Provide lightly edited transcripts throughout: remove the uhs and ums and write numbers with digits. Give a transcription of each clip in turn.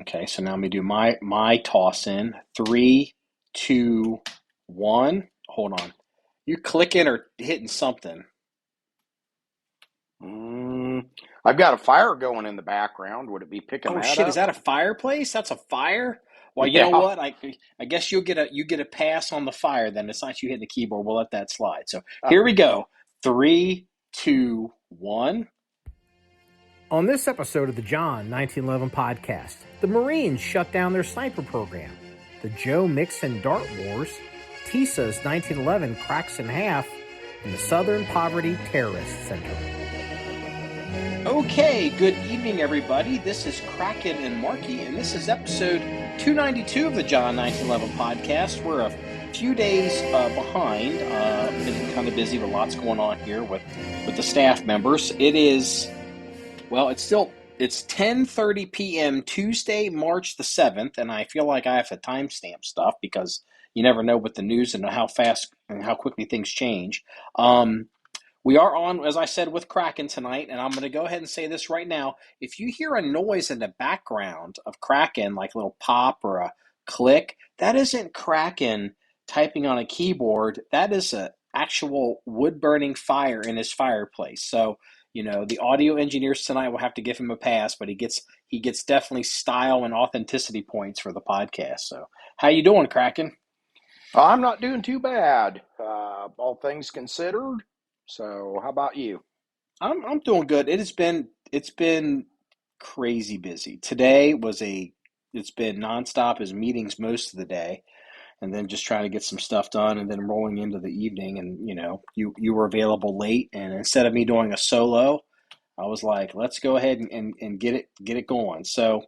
Okay, so now let me do my toss in. Three, two, one. Hold on. You clicking or hitting something? Mm, I've got a fire going in the background. Would it be picking Oh that shit, is up? that a fireplace? That's a fire? Well, you know Yeah. what? I guess you'll get a pass on the fire then. It's not you hitting the keyboard. We'll let that slide. So here we go. Three, two, one. On this episode of the John 1911 podcast, the Marines shut down their sniper program, the Joe Mixon Dart Wars, Tsias 1911 cracks in half, and the Southern Poverty Terrorist Center. Okay, good evening, everybody. This is Kraken and Marky, and this is episode 292 of the John 1911 podcast. We're a few days behind. Been kind of busy with lots going on here with the staff members. It is, well, it's 10:30 p.m. Tuesday, March the 7th, and I feel like I have to timestamp stuff because you never know with the news and how fast and how quickly things change. We are on, as I said, with Kraken tonight, and I'm going to go ahead and say this right now. If you hear a noise in the background of Kraken, like a little pop or a click, that isn't Kraken typing on a keyboard. That is an actual wood-burning fire in his fireplace. So, the audio engineers tonight will have to give him a pass, but he gets definitely style and authenticity points for the podcast. So, how you doing, Kraken? I'm not doing too bad, all things considered. So, how about you? I'm doing good. It's been crazy busy. Today it's been nonstop as meetings most of the day, and then just trying to get some stuff done, and then rolling into the evening. And you were available late, and instead of me doing a solo, I was like, let's go ahead and get it going. So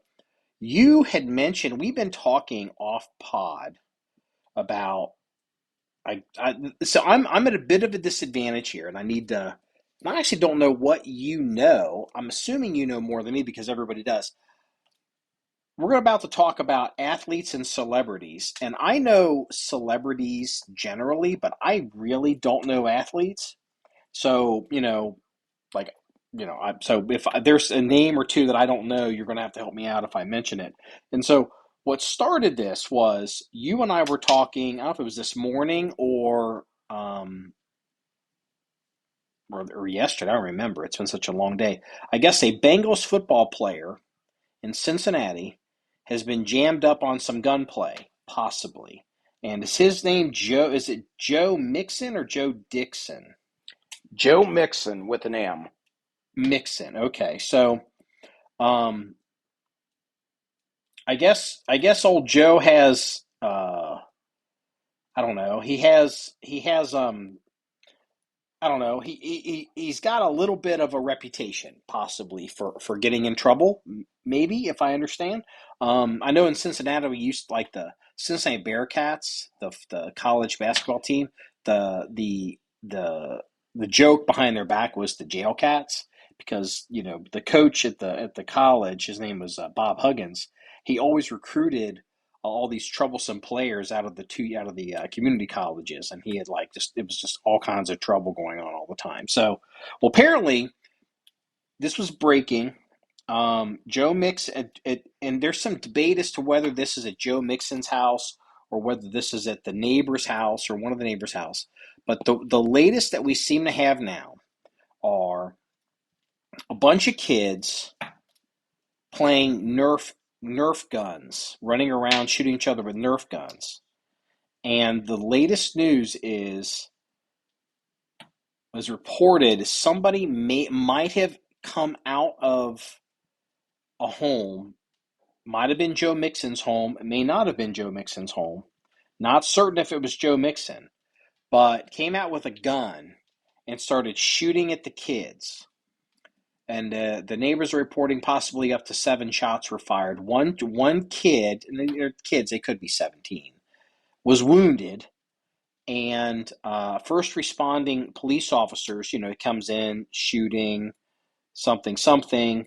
you had mentioned we've been talking off pod about I'm at a bit of a disadvantage here, and I need to. And I actually don't know what you know. I'm assuming you know more than me because everybody does. We're about to talk about athletes and celebrities, and I know celebrities generally, but I really don't know athletes. So like so if there's a name or two that I don't know, you're going to have to help me out if I mention it. And so what started this was you and I were talking. I don't know if it was this morning or yesterday. I don't remember. It's been such a long day. I guess a Bengals football player in Cincinnati has been jammed up on some gunplay, possibly. And is his name Joe? Is it Joe Mixon or Joe Dixon? Joe Mixon with an M. Mixon. Okay, so um, I guess old Joe has I don't know. He has I don't know. He's got a little bit of a reputation, possibly for getting in trouble. Maybe if I understand. I know in Cincinnati we used like the Cincinnati Bearcats, the college basketball team. The the joke behind their back was the Jail Cats because the coach at the college, his name was Bob Huggins. He always recruited all these troublesome players out of the community colleges, and he had like just it was just all kinds of trouble going on all the time. So, well, apparently this was breaking. Joe and there's some debate as to whether this is at Joe Mixon's house or whether this is at the neighbor's house or one of the neighbor's house. But the latest that we seem to have now are a bunch of kids playing Nerf guns, running around shooting each other with Nerf guns. And the latest news was reported somebody might have come out of a home, might have been Joe Mixon's home, it may not have been Joe Mixon's home. Not certain if it was Joe Mixon, but came out with a gun and started shooting at the kids. And the neighbors are reporting possibly up to 7 shots were fired. One kid, and they're kids, they could be 17, was wounded. And first responding police officers, it comes in, shooting, something, something.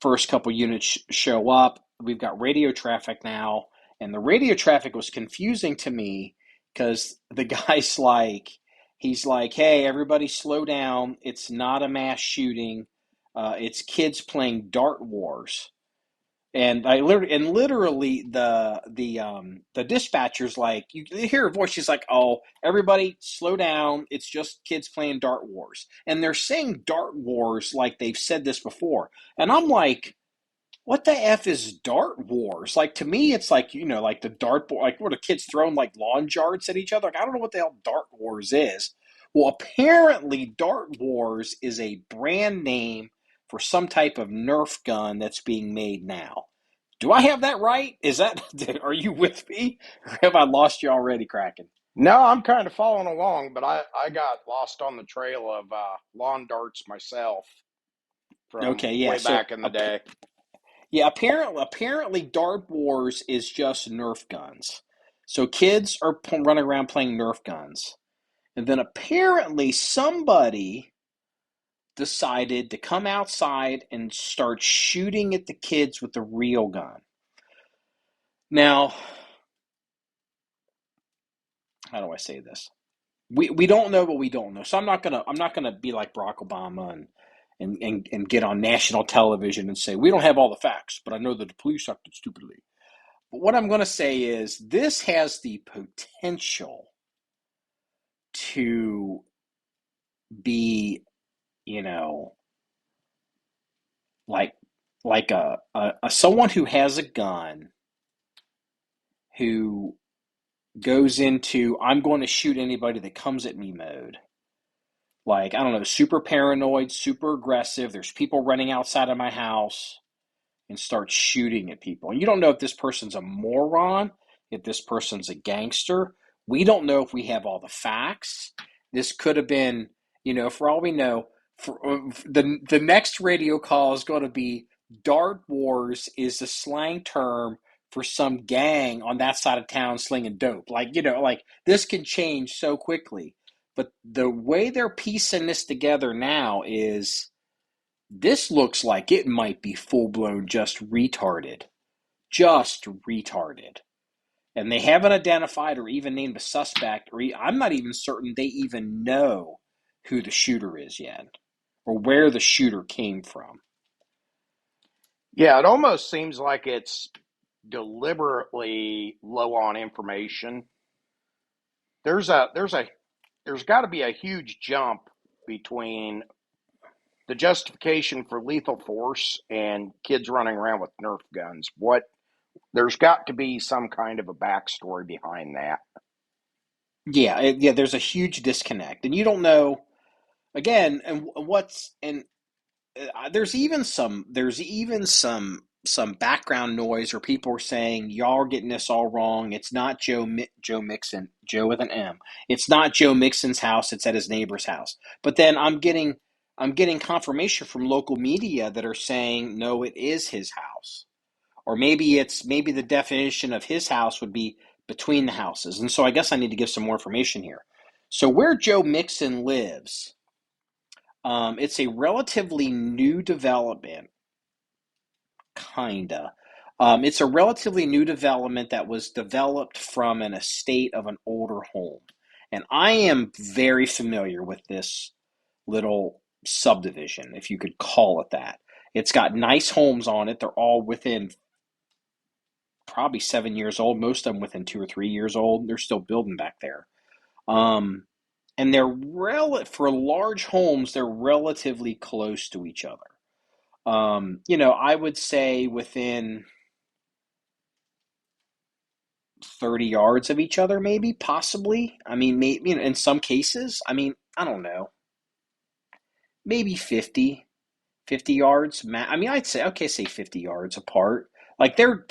First couple units show up. We've got radio traffic now. And the radio traffic was confusing to me because the guy's he's like, hey, everybody slow down. It's not a mass shooting. It's kids playing dart wars. And literally the dispatcher's like, you hear a voice. She's like, "Oh, everybody, slow down. It's just kids playing Dart Wars." And they're saying Dart Wars like they've said this before. And I'm like, what the F is Dart Wars? Like, to me, it's like, like the dartboard, like where the kids throwing like lawn darts at each other. Like, I don't know what the hell Dart Wars is. Well, apparently, Dart Wars is a brand name for some type of Nerf gun that's being made now. Do I have that right? Are you with me? Or have I lost you already, Kraken? No, I'm kind of following along, but I got lost on the trail of lawn darts myself from Okay, yeah. way So, back in the day. yeah, apparently, Dart Wars is just Nerf guns. So kids are running around playing Nerf guns. And then apparently somebody decided to come outside and start shooting at the kids with a real gun. Now, how do I say this? We don't know what we don't know. So I'm not gonna be like Barack Obama and get on national television and say we don't have all the facts, but I know that the police acted stupidly. But what I'm gonna say is this has the potential to be, you know, like a someone who has a gun who goes into I'm going to shoot anybody that comes at me mode. Like, I don't know, super paranoid, super aggressive. There's people running outside of my house and start shooting at people. And you don't know if this person's a moron, if this person's a gangster. We don't know if we have all the facts. This could have been, for all we know, the next radio call is going to be Dart Wars is a slang term for some gang on that side of town slinging dope. Like this can change so quickly. But the way they're piecing this together now is this looks like it might be full blown just retarded. Just retarded. And they haven't identified or even named a suspect, or I'm not even certain they even know who the shooter is yet or where the shooter came from. Yeah, it almost seems like it's deliberately low on information. There's got to be a huge jump between the justification for lethal force and kids running around with Nerf guns. There's got to be some kind of a backstory behind that. Yeah, there's a huge disconnect. And you don't know, again, there's even some background noise where people are saying y'all are getting this all wrong. It's not Joe Mixon, Joe with an M. It's not Joe Mixon's house. It's at his neighbor's house. But then I'm getting confirmation from local media that are saying no, it is his house, or maybe the definition of his house would be between the houses. And so I guess I need to give some more information here. So where Joe Mixon lives, it's a relatively new development, kinda. It's a relatively new development that was developed from an estate of an older home. And I am very familiar with this little subdivision, if you could call it that. It's got nice homes on it. They're all within probably 7 years old, most of them within 2 or 3 years old. They're still building back there. Um, and for large homes, they're relatively close to each other. I would say within 30 yards of each other, maybe, possibly. I mean, maybe in some cases, I mean, I don't know, maybe 50 yards. I mean, I'd say, okay, say 50 yards apart. Like they're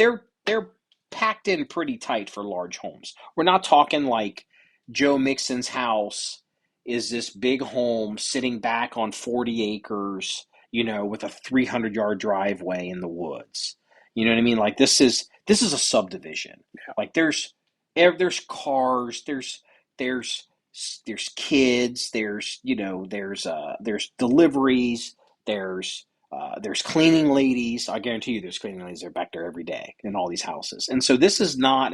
packed in pretty tight for large homes. We're not talking like Joe Mixon's house is this big home sitting back on 40 acres, with a 300-yard driveway in the woods. You know what I mean? Like this is a subdivision. Like there's cars, there's there's kids, there's deliveries, there's cleaning ladies. I guarantee you there's cleaning ladies that are back there every day in all these houses. And so this is not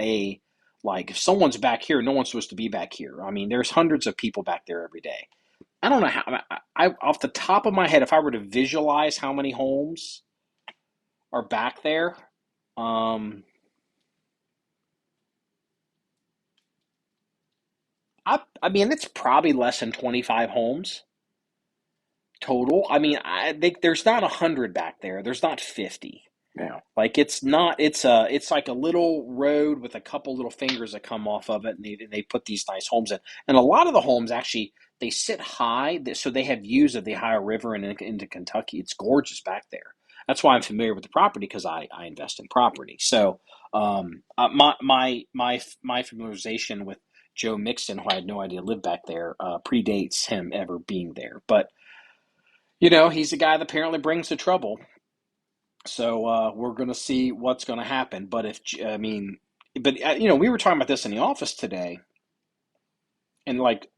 like if someone's back here, no one's supposed to be back here. I mean, there's hundreds of people back there every day. I don't know how, off the top of my head, if I were to visualize how many homes are back there, Um, I mean, it's probably less than 25 homes total. I mean, I think there's not 100 back there. There's not 50. Yeah. Like it's not. It's like a little road with a couple little fingers that come off of it, and they put these nice homes in. And a lot of the homes actually they sit high, so they have views of the Ohio River and into Kentucky. It's gorgeous back there. That's why I'm familiar with the property because I invest in property. So my familiarization with Joe Mixon, who I had no idea lived back there, predates him ever being there. But he's the guy that apparently brings the trouble. So we're going to see what's going to happen. But we were talking about this in the office today, and like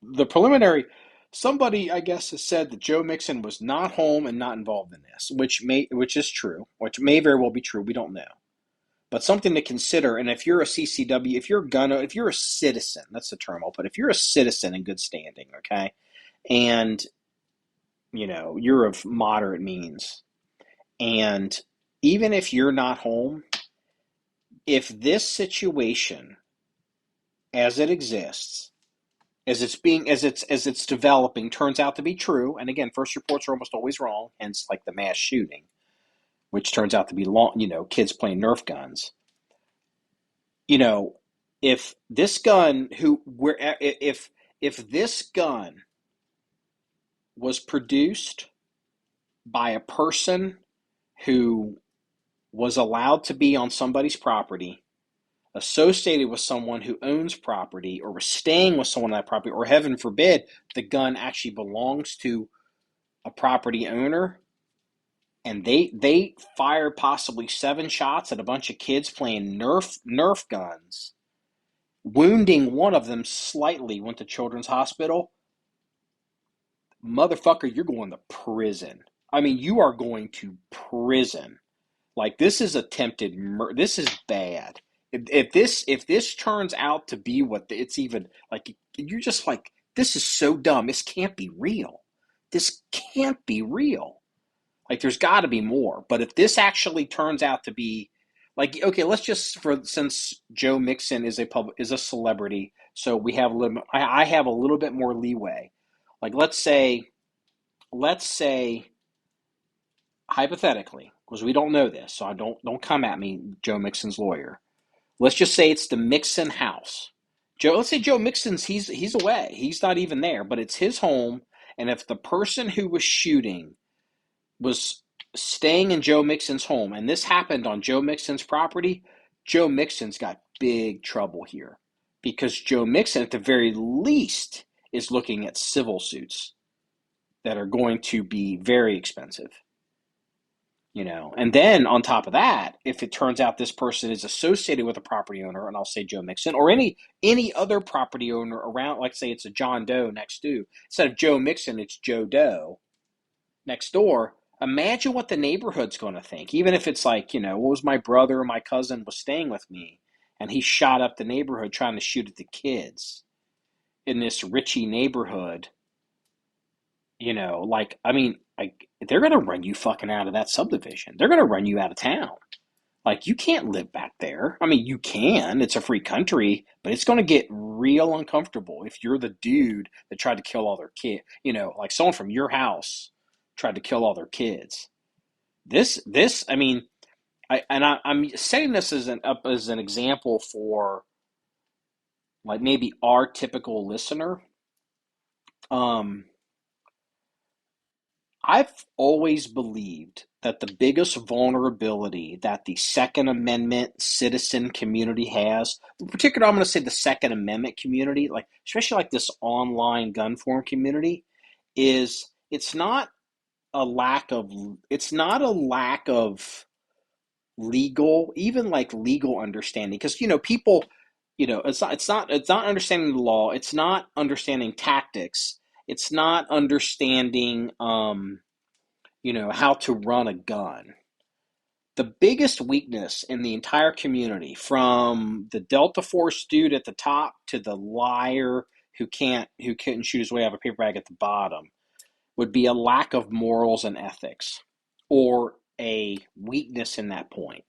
the preliminary, somebody I guess has said that Joe Mixon was not home and not involved in this, which is true, which may very well be true. We don't know, but something to consider. And if you're a CCW, if you're a citizen, that's the term I'll put. If you're a citizen in good standing, okay, and you're of moderate means. And even if you're not home, if this situation as it exists, as it's developing, turns out to be true, and again, first reports are almost always wrong, hence like the mass shooting, which turns out to be kids playing Nerf guns. If this gun if this gun was produced by a person who was allowed to be on somebody's property, associated with someone who owns property, or was staying with someone on that property, or heaven forbid, the gun actually belongs to a property owner, and they fired possibly 7 shots at a bunch of kids playing Nerf guns, wounding one of them slightly, went to Children's Hospital. Motherfucker, you're going to prison. I mean, you are going to prison. Like, this is attempted murder. This is bad. If this turns out to be what it's even like, you're just like, this is so dumb. This can't be real. This can't be real. Like, there's got to be more. But if this actually turns out to be like, okay, let's just since Joe Mixon is a celebrity, so we have a little. I have a little bit more leeway. Like, let's say hypothetically, because we don't know this, so don't come at me, Joe Mixon's lawyer. Let's just say it's the Mixon house. Let's say Joe Mixon's he's away. He's not even there, but it's his home. And if the person who was shooting was staying in Joe Mixon's home, and this happened on Joe Mixon's property, Joe Mixon's got big trouble here. Because Joe Mixon, at the very least, is looking at civil suits that are going to be very expensive. And then on top of that, if it turns out this person is associated with a property owner, and I'll say Joe Mixon, or any other property owner around, like say it's a John Doe next to, instead of Joe Mixon, it's Joe Doe next door. Imagine what the neighborhood's going to think, even if it's like, what was my brother or my cousin was staying with me, and he shot up the neighborhood trying to shoot at the kids in this Richie neighborhood. They're going to run you fucking out of that subdivision. They're going to run you out of town. Like, you can't live back there. I mean, you can. It's a free country, but it's going to get real uncomfortable if you're the dude that tried to kill all their kids. Like someone from your house tried to kill all their kids. I mean, I'm setting this up as an example for like maybe our typical listener. I've always believed that the biggest vulnerability that the Second Amendment citizen community has, in particular, I'm going to say the Second Amendment community, like especially like this online gun forum community, is it's not a lack of legal, even like legal understanding, because people, it's not understanding the law, it's not understanding tactics, it's not understanding how to run a gun. The biggest weakness in the entire community, from the Delta Force dude at the top to the liar who couldn't shoot his way out of a paper bag at the bottom, would be a lack of morals and ethics, or a weakness in that point.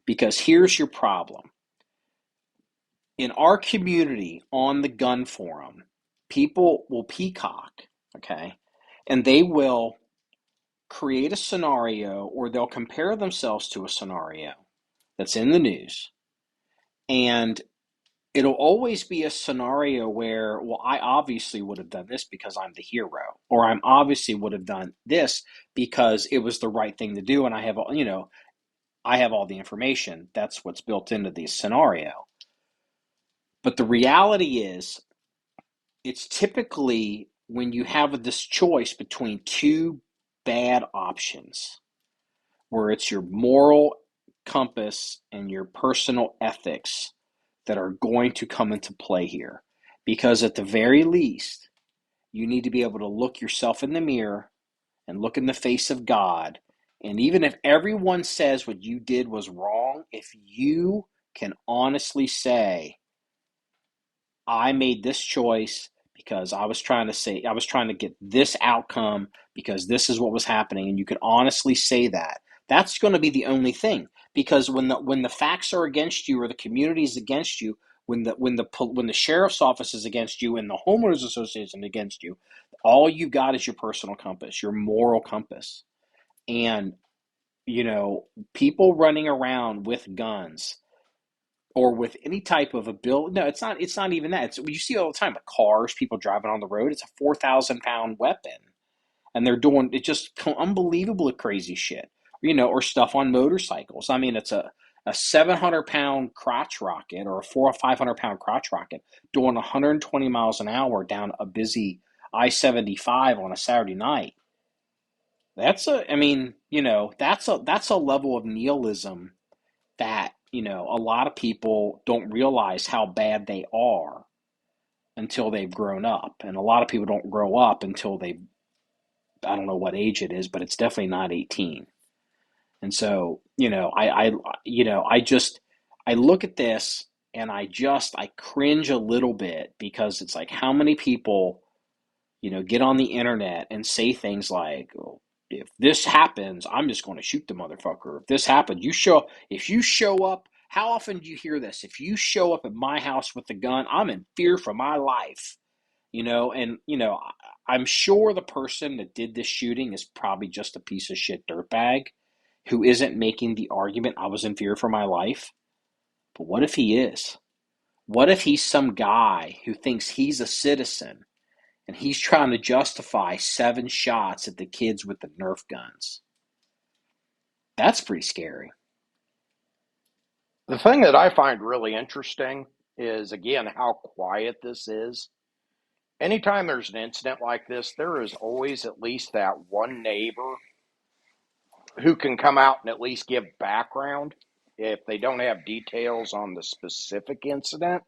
Because here's your problem. In our community on the gun forum, people will peacock, okay? And they will create a scenario, or they'll compare themselves to a scenario that's in the news. And it'll always be a scenario where, well, I obviously would have done this because I'm the hero, or I'm obviously would have done this because it was the right thing to do, and I have, I have all the information. That's what's built into the scenario. But the reality is, it's typically when you have this choice between two bad options, where it's your moral compass and your personal ethics that are going to come into play here. Because at the very least, you need to be able to look yourself in the mirror and look in the face of God. And even if everyone says what you did was wrong, if you can honestly say, I made this choice because I was trying to get this outcome because this is what was happening, and you can honestly say that, that's going to be the only thing. Because when the facts are against you, or the community is against you, when the sheriff's office is against you and the homeowners association against you, all you got is your personal compass, your moral compass. And people running around with guns or with any type of ability. No, it's not even that. It's, you see all the time, with cars, people driving on the road. It's a 4,000 pound weapon, and they're doing it, just unbelievable crazy shit. Or stuff on motorcycles. I mean, it's a 700 pound crotch rocket, or a 400 or 500 pound crotch rocket, doing 120 miles an hour down a busy I-75 on a Saturday night. That's a level of nihilism that, a lot of people don't realize how bad they are until they've grown up. And a lot of people don't grow up until I don't know what age it is, but it's definitely not 18. And so, I look at this and I cringe a little bit, because it's like, how many people, get on the internet and say things like, oh, if this happens, I'm just going to shoot the motherfucker. If this happens, if you show up, how often do you hear this? If you show up at my house with a gun, I'm in fear for my life. I'm sure the person that did this shooting is probably just a piece of shit dirtbag who isn't making the argument, I was in fear for my life. But what if he is? What if he's some guy who thinks he's a citizen, and he's trying to justify 7 shots at the kids with the Nerf guns? That's pretty scary. The thing that I find really interesting is, again, how quiet this is. Anytime there's an incident like this, there is always at least that one neighbor who can come out and at least give background if they don't have details on the specific incident.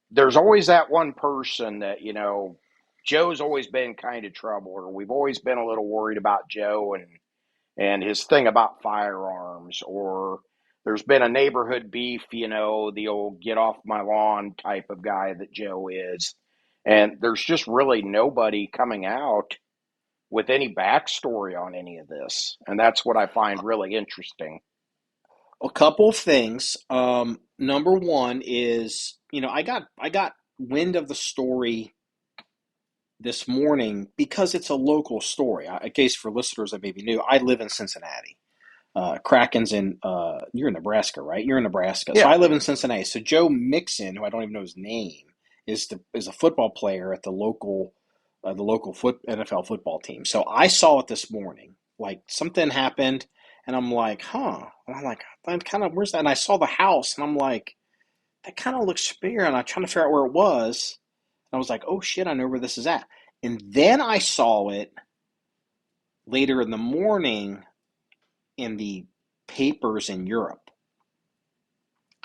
There's always that one person that, Joe's always been kind of trouble, or we've always been a little worried about Joe and his thing about firearms, or there's been a neighborhood beef, the old get off my lawn type of guy that Joe is. And there's just really nobody coming out with any backstory on any of this. And that's what I find really interesting. A couple of things. Number one is, I got wind of the story this morning because it's a local story. In case for listeners that maybe new, I live in Cincinnati. Kraken's you're in Nebraska, right? You're in Nebraska. So Yeah. I live in Cincinnati. So Joe Mixon, who I don't even know his name, is a football player at the local NFL football team. So I saw it this morning. Like, something happened, and I'm like, huh. And I'm like, where's that? And I saw the house, and I'm like, that kind of looks familiar. And I'm trying to figure out where it was. And I was like, oh shit, I know where this is at. And then I saw it later in the morning in the papers in Europe.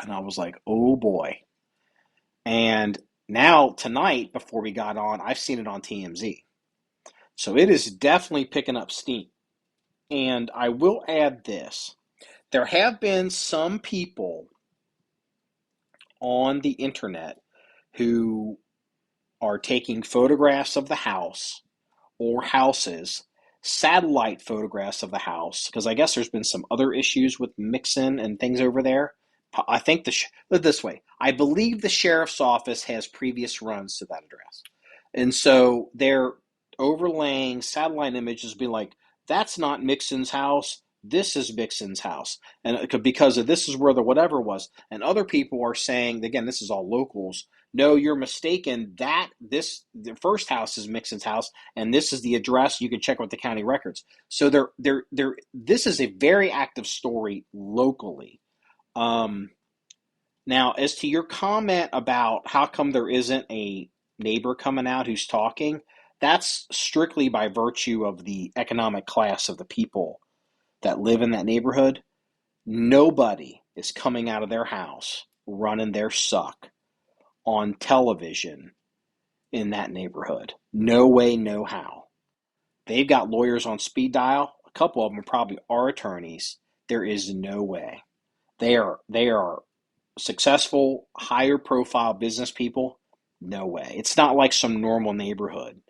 And I was like, oh boy. And now tonight, before we got on, I've seen it on TMZ. So it is definitely picking up steam. And I will add this. There have been some people on the internet who are taking photographs of the house or houses satellite photographs of the house, because I guess there's been some other issues with Mixon and things over there. I think put it this way, I believe the sheriff's office has previous runs to that address. And so they're overlaying satellite images, being like, that's not Mixon's house. This is Mixon's house. And because of this is where the whatever was. And other people are saying, again, this is all locals. No, you're mistaken. The first house is Mixon's house, and this is the address. You can check with the county records. So this is a very active story locally. Now, as to your comment about how come there isn't a neighbor coming out who's talking, that's strictly by virtue of the economic class of the people that live in that neighborhood. Nobody is coming out of their house running their suck on television in that neighborhood. No way, no how. They've got lawyers on speed dial. A couple of them probably are attorneys. There is no way. They are successful, higher profile business people. No way. It's not like some normal neighborhood.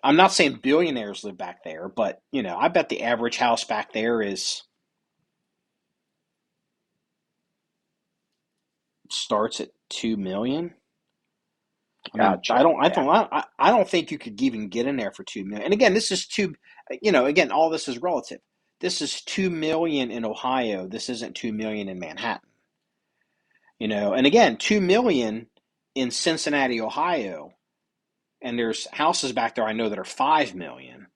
I'm not saying billionaires live back there, but I bet the average house back there starts at $2 million. Gotcha. I don't think you could even get in there for $2 million. And again, this is again, all this is relative. This is $2 million in Ohio. This isn't $2 million in Manhattan. And again, $2 million in Cincinnati, Ohio, and there's houses back there I know that are $5 million.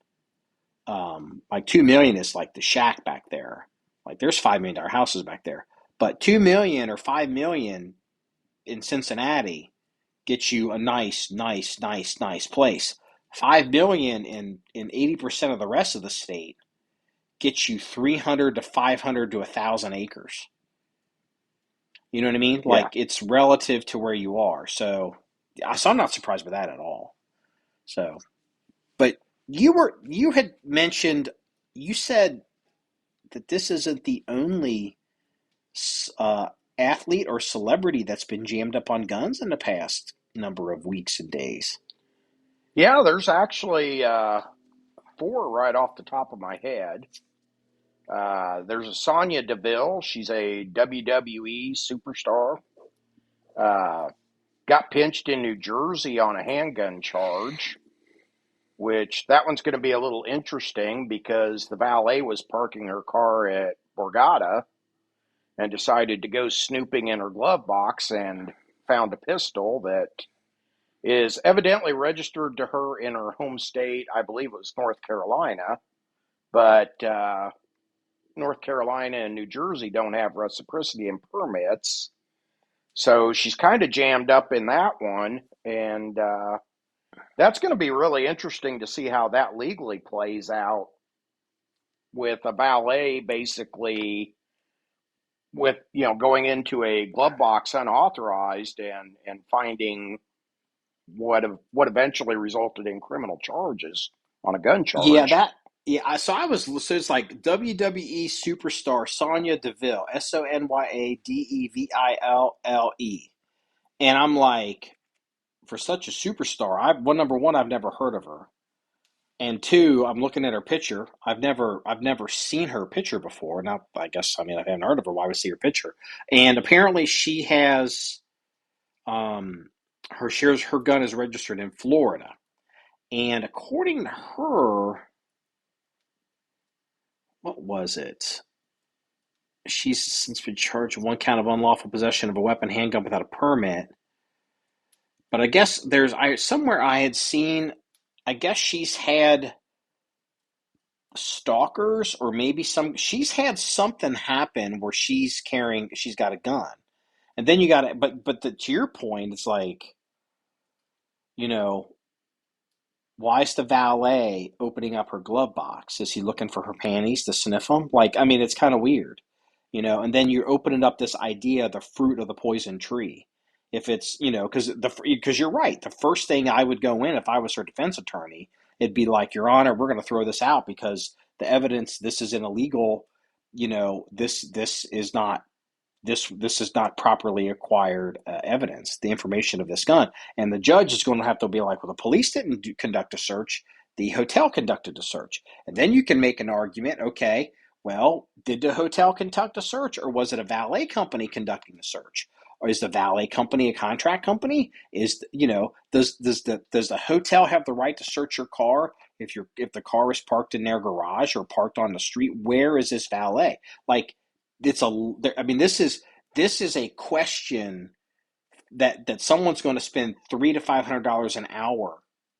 Like $2 million is like the shack back there. Like there's $5 million houses back there. But $2 million or $5 million in Cincinnati gets you a nice place. $5 million in 80% of the rest of the state gets you 300 to 500 to 1,000 acres. You know what I mean? Yeah. Like it's relative to where you are. So I'm not surprised by that at all. So, but you had mentioned, you said that this isn't the only athlete or celebrity that's been jammed up on guns in the past number of weeks and days. Yeah, there's actually 4 right off the top of my head. There's a Sonya Deville. She's a WWE superstar. Got pinched in New Jersey on a handgun charge, which that one's going to be a little interesting because the valet was parking her car at Borgata and decided to go snooping in her glove box and found a pistol that is evidently registered to her in her home state. I believe it was North Carolina, but North Carolina and New Jersey don't have reciprocity in permits. So she's kind of jammed up in that one, and that's going to be really interesting to see how that legally plays out with a valet basically with, going into a glove box unauthorized and finding what eventually resulted in criminal charges on a gun charge. So it's like WWE superstar Sonya Deville, SONYADEVILLE. And I'm like, for such a superstar, number one, I've never heard of her. And two, I'm looking at her picture. I've never seen her picture before. Now, I haven't heard of her. Why would I see her picture? And apparently she has her gun is registered in Florida. And according to her, what was it? She's since been charged with 1 count of unlawful possession of a weapon handgun without a permit. But I guess somewhere I had seen, I guess she's had stalkers or maybe she's had something happen where she's got a gun. And then you got it, but to your point, it's like, why is the valet opening up her glove box? Is he looking for her panties to sniff them? It's kind of weird, and then you're opening up this idea, the fruit of the poison tree. If it's, because you're right. The first thing I would go in if I was her defense attorney, it'd be like, Your Honor, we're going to throw this out because the evidence, this is an illegal, this is not properly acquired evidence, the information of this gun. And the judge is going to have to be like, well, the police didn't conduct a search. the hotel conducted the search. And then you can make an argument, okay, well, did the hotel conduct a search, or was it a valet company conducting the search? Or is the valet company a contract company? Does the hotel have the right to search your car if the car is parked in their garage or parked on the street? Where is this valet? Like, this is a question that someone's going to spend $300 to $500 an hour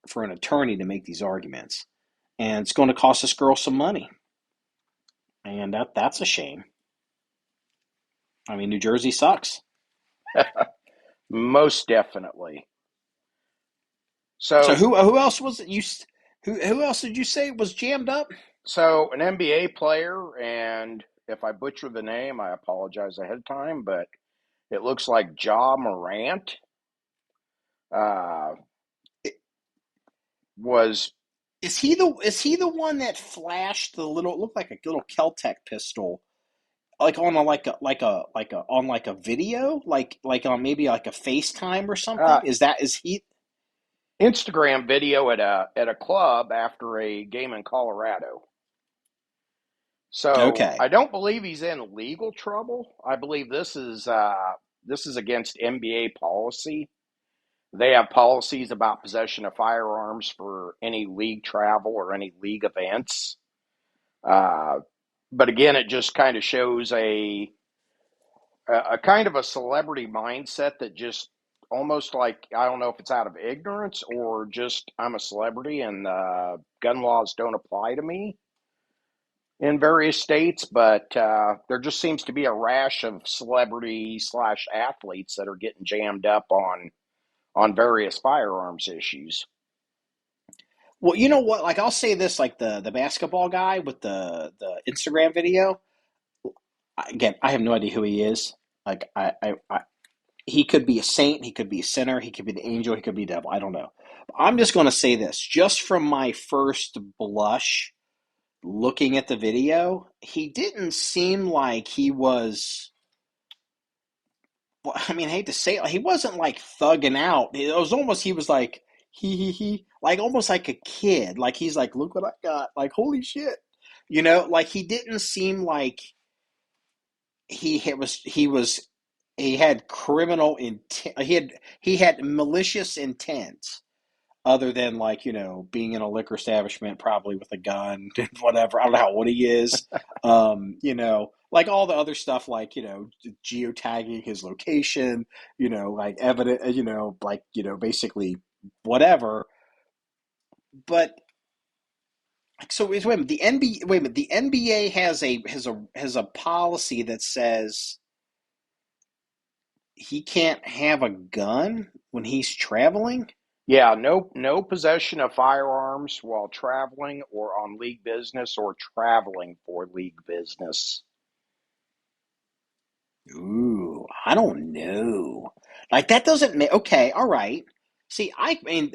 for an attorney to make these arguments, and it's going to cost this girl some money, and that's a shame. I mean, New Jersey sucks. Most definitely. So who else was it? Who else did you say was jammed up? So an NBA player, and if I butcher the name, I apologize ahead of time, but it looks like Ja Morant was. Is he the one that flashed the little, it looked like a little Keltec pistol, like on a video, like on maybe like a FaceTime or something? Is he Instagram video at a club after a game in Colorado. So okay? I don't believe he's in legal trouble. I believe this is against NBA policy. They have policies about possession of firearms for any league travel or any league events. But again, it just kind of shows a kind of a celebrity mindset that just almost like, I don't know if it's out of ignorance or just I'm a celebrity and gun laws don't apply to me in various states, but there just seems to be a rash of celebrity / athletes that are getting jammed up on various firearms issues. Well, you know what? Like, I'll say this, like the basketball guy with the Instagram video. Again, I have no idea who he is. Like, he could be a saint, he could be a sinner, he could be the angel, he could be the devil. I don't know. I'm just going to say this, just from my first blush looking at the video, he didn't seem like he was. Well, I mean, I hate to say it, he wasn't like thugging out. It was almost, he was like, he, like almost like a kid. Like, he's like, look what I got. Like, holy shit. Like, he didn't seem like he had criminal intent. He had malicious intent, other than, like, being in a liquor establishment, probably with a gun and whatever. I don't know how old he is. Like all the other stuff, like, geotagging his location, like evidence, like, basically whatever. But so wait a minute, the NBA has a policy that says he can't have a gun when he's traveling. Yeah, no possession of firearms while traveling or on league business or traveling for league business. Ooh, I don't know. Like, that doesn't make, okay, all right. See, I mean,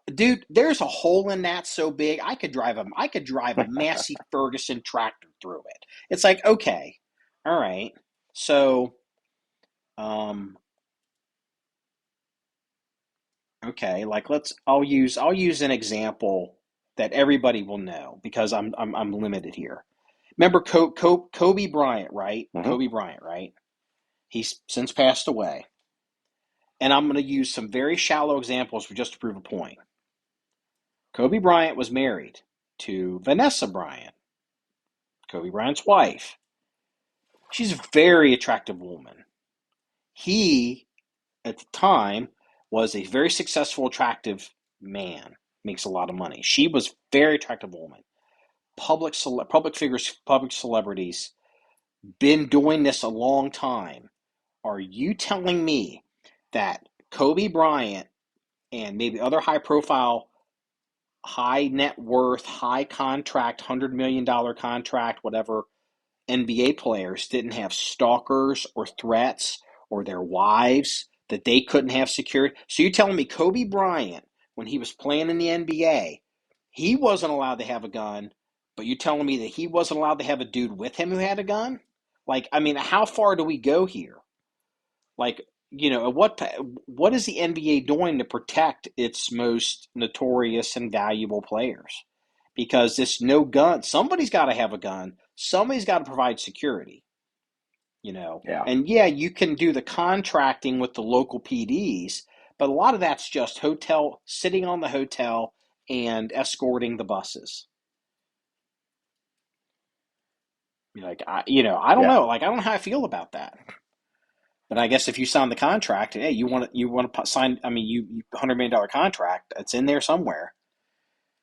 dude, there's a hole in that so big I could drive a Massey Ferguson tractor through it. It's like, okay, all right. So, um, okay, like, I'll use an example that everybody will know, because I'm limited here. Remember Kobe Bryant, right? Mm-hmm. Kobe Bryant, right? He's since passed away. And I'm going to use some very shallow examples just to prove a point. Kobe Bryant was married to Vanessa Bryant, Kobe Bryant's wife. She's a very attractive woman. He, at the time, was a very successful, attractive man. Makes a lot of money. She was a very attractive woman. Public figures, public celebrities, been doing this a long time. Are you telling me that Kobe Bryant and maybe other high-profile, high net worth, high contract, $100 million contract, whatever, NBA players didn't have stalkers or threats, or their wives that they couldn't have secured? So you're telling me Kobe Bryant, when he was playing in the NBA, he wasn't allowed to have a gun, but you're telling me that he wasn't allowed to have a dude with him who had a gun? Like, I mean, how far do we go here? Like, what is the NBA doing to protect its most notorious and valuable players? Because this no gun, somebody's got to have a gun. Somebody's got to provide security. Yeah. And yeah, you can do the contracting with the local PDs, but a lot of that's just sitting on the hotel and escorting the buses. I don't Yeah. know. Like, I don't know how I feel about that. But I guess if you sign the contract, hey, you want to sign. I mean, you $100 million contract. It's in there somewhere.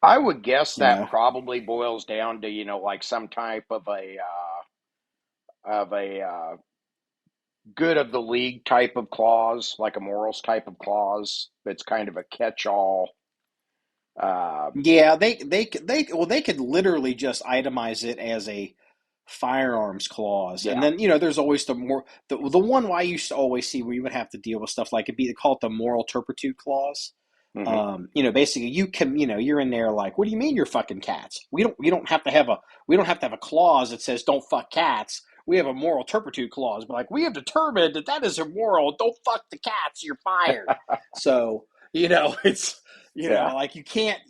I would guess You that know. probably boils down to, like some type of a good of the league type of clause, like a morals type of clause. That's kind of a catch-all. Yeah, they could literally just itemize it as a firearms clause, and Yeah. then there's always the one I used to always see where you would have to deal with stuff like they call it the moral turpitude clause. Hmm. Basically you can you're in there like, what do you mean you're fucking cats? We don't have to have a clause that says don't fuck cats. We have a moral turpitude clause, but like we have determined that is immoral. Don't fuck the cats. You're fired. So it's Yeah. like you can't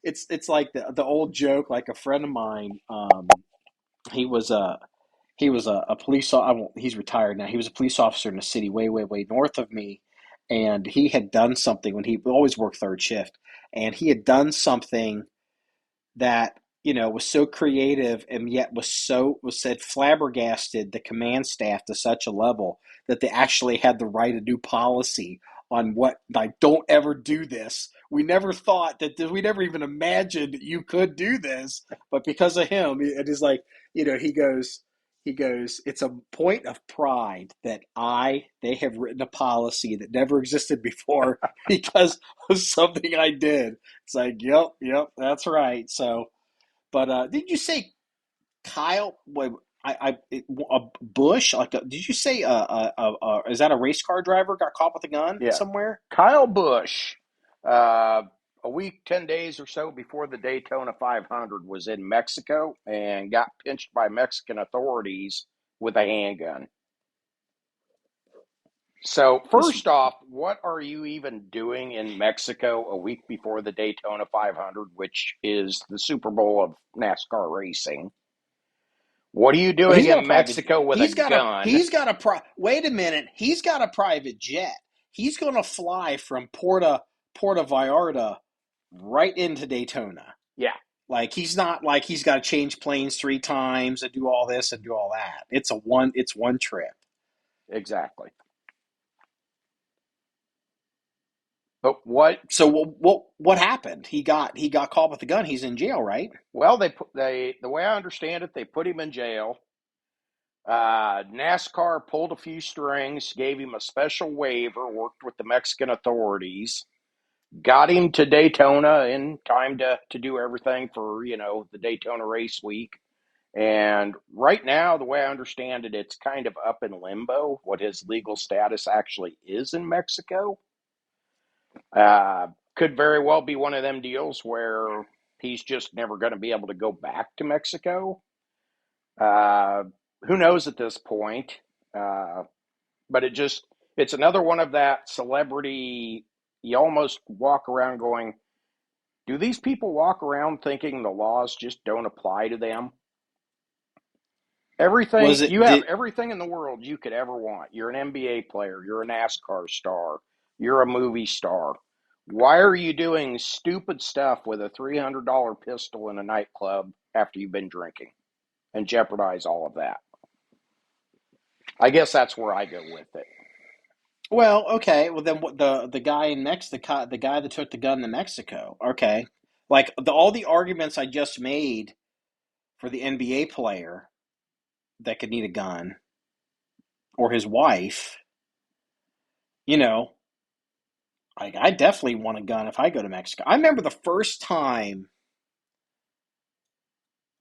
it's like the old joke. Like a friend of mine, he was a police. He's retired now. He was a police officer in a city way, way, way north of me, and he had done something when he always worked third shift, and he had done something that was so creative and yet was said flabbergasted the command staff to such a level that they actually had to write a new policy on what, like, don't ever do this. We never thought we never even imagined you could do this, but because of him, it is like, he goes, it's a point of pride that they have written a policy that never existed before because of something I did. It's like, yep, that's right. So, but did you say Kyle? A Bush? Did you say is that a race car driver got caught with a gun Yeah. somewhere? Kyle Busch, uh, a week, 10 days or so before the Daytona 500, was in Mexico and got pinched by Mexican authorities with a handgun. So, Was first off, what are you even doing in Mexico a week before the Daytona 500, which is the Super Bowl of NASCAR racing? What are you well, doing in Mexico with a gun? wait a minute. He's got a private jet. He's going to fly from Puerto Vallarta right into Daytona. Yeah, Like, he's not like he's got to change planes 3 times and do all this and do all that. It's one trip. exactly. But what? So what happened? He got caught with a gun. He's in jail, right? Well, the way I understand it, they put him in jail. NASCAR pulled a few strings, gave him a special waiver, worked with the Mexican authorities, got him to Daytona in time to do everything for, the Daytona race week. And right now, the way I understand it, it's kind of up in limbo what his legal status actually is in Mexico. Could very well be one of them deals where he's just never going to be able to go back to Mexico. Uh, who knows at this point? Uh, but it's another one of that celebrity. You almost walk around going, do these people walk around thinking the laws just don't apply to them? Was You it have did everything in the world you could ever want. You're an NBA player, you're a NASCAR star, you're a movie star. Why are you doing stupid stuff with a $300 pistol in a nightclub after you've been drinking and jeopardize all of that? I guess that's where I go with it. well, okay. Well, then what the guy in Mexico, the guy that took the gun to Mexico, okay. Like all the arguments I just made for the NBA player that could need a gun or his wife, you know, I definitely want a gun if I go to Mexico. I remember the first time.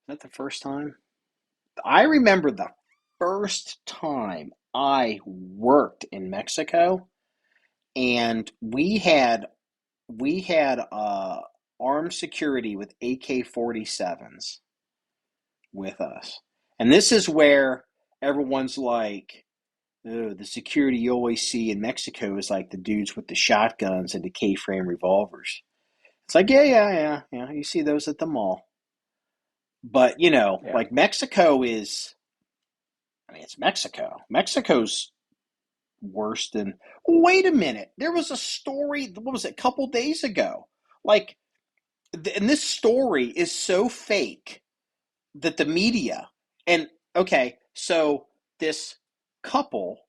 Is that the first time? I remember the first time I worked in Mexico, and we had armed security with AK-47s with us, and this is where everyone's like, oh, the security you always see in Mexico is like the dudes with the shotguns and the K-frame revolvers. It's like, yeah. You see those at the mall. But, Yeah. like Mexico is, I mean, it's Mexico. Mexico's worse than, wait a minute. There was a story, what was it, a couple days ago? Like, and this story is so fake that the media, and okay, so this couple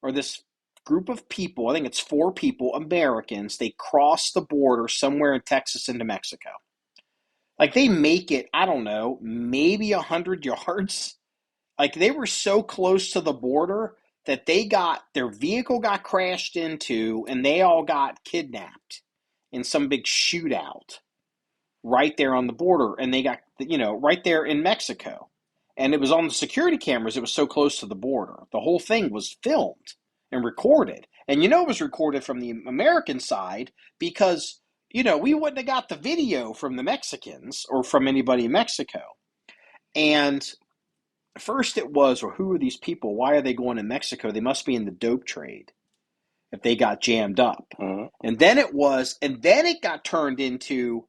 or this group of people, I think it's 4 people, Americans, they cross the border somewhere in Texas into Mexico. Like they make it, I don't know, maybe 100 yards. Like they were so close to the border that their vehicle got crashed into and they all got kidnapped in some big shootout right there on the border. And they got, right there in Mexico. And it was on the security cameras. It was so close to the border. The whole thing was filmed and recorded. And it was recorded from the American side because, we wouldn't have got the video from the Mexicans or from anybody in Mexico. And first it was, well, who are these people? Why are they going to Mexico? They must be in the dope trade if they got jammed up. Mm-hmm. And then it got turned into,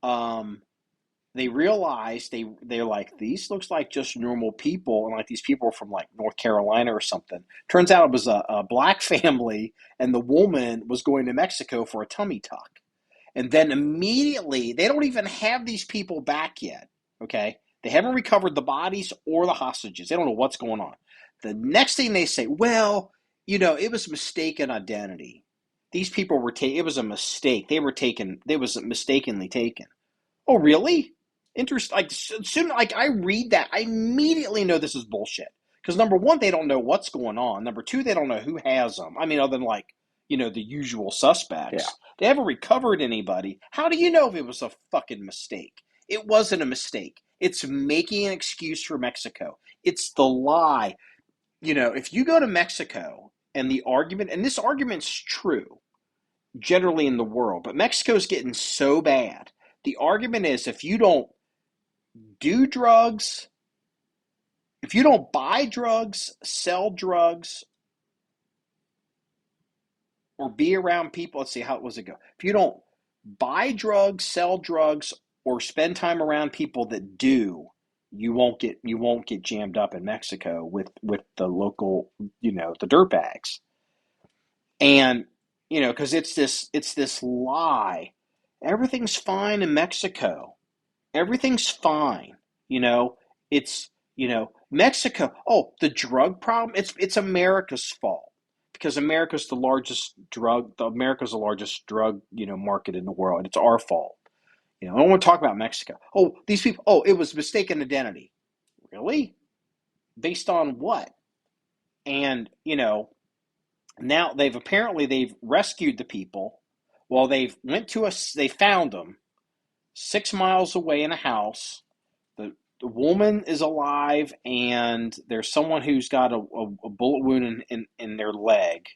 they realized they're like, these looks like just normal people, and like these people are from like North Carolina or something. Turns out it was a black family, and the woman was going to Mexico for a tummy tuck. And then immediately, they don't even have these people back yet, okay? They haven't recovered the bodies or the hostages. They don't know what's going on. The next thing they say, well, it was mistaken identity. These people were it was a mistake. It was mistakenly taken. Oh, really? Like soon, like I read that, I immediately know this is bullshit. Because number one, they don't know what's going on. Number two, they don't know who has them. I mean, other than like, the usual suspects. Yeah. They haven't recovered anybody. How do you know if it was a fucking mistake? It wasn't a mistake. It's making an excuse for Mexico. It's the lie. If you go to Mexico and this argument's true generally in the world, but Mexico's getting so bad. The argument is if you don't do drugs, if you don't buy drugs, sell drugs, or be around people, let's see, how does it go? If you don't buy drugs, sell drugs, or spend time around people that do, you won't get jammed up in Mexico with the local, the dirtbags. And, because it's this lie. Everything's fine in Mexico. Everything's fine. It's, Mexico. Oh, the drug problem, it's America's fault. Because America's the largest drug market in the world. It's our fault. I don't want to talk about Mexico. Oh, these people, it was mistaken identity. Really? Based on what? And, now they've rescued the people. Well, they found them 6 miles away in a house. The woman is alive, and there's someone who's got a bullet wound in their leg.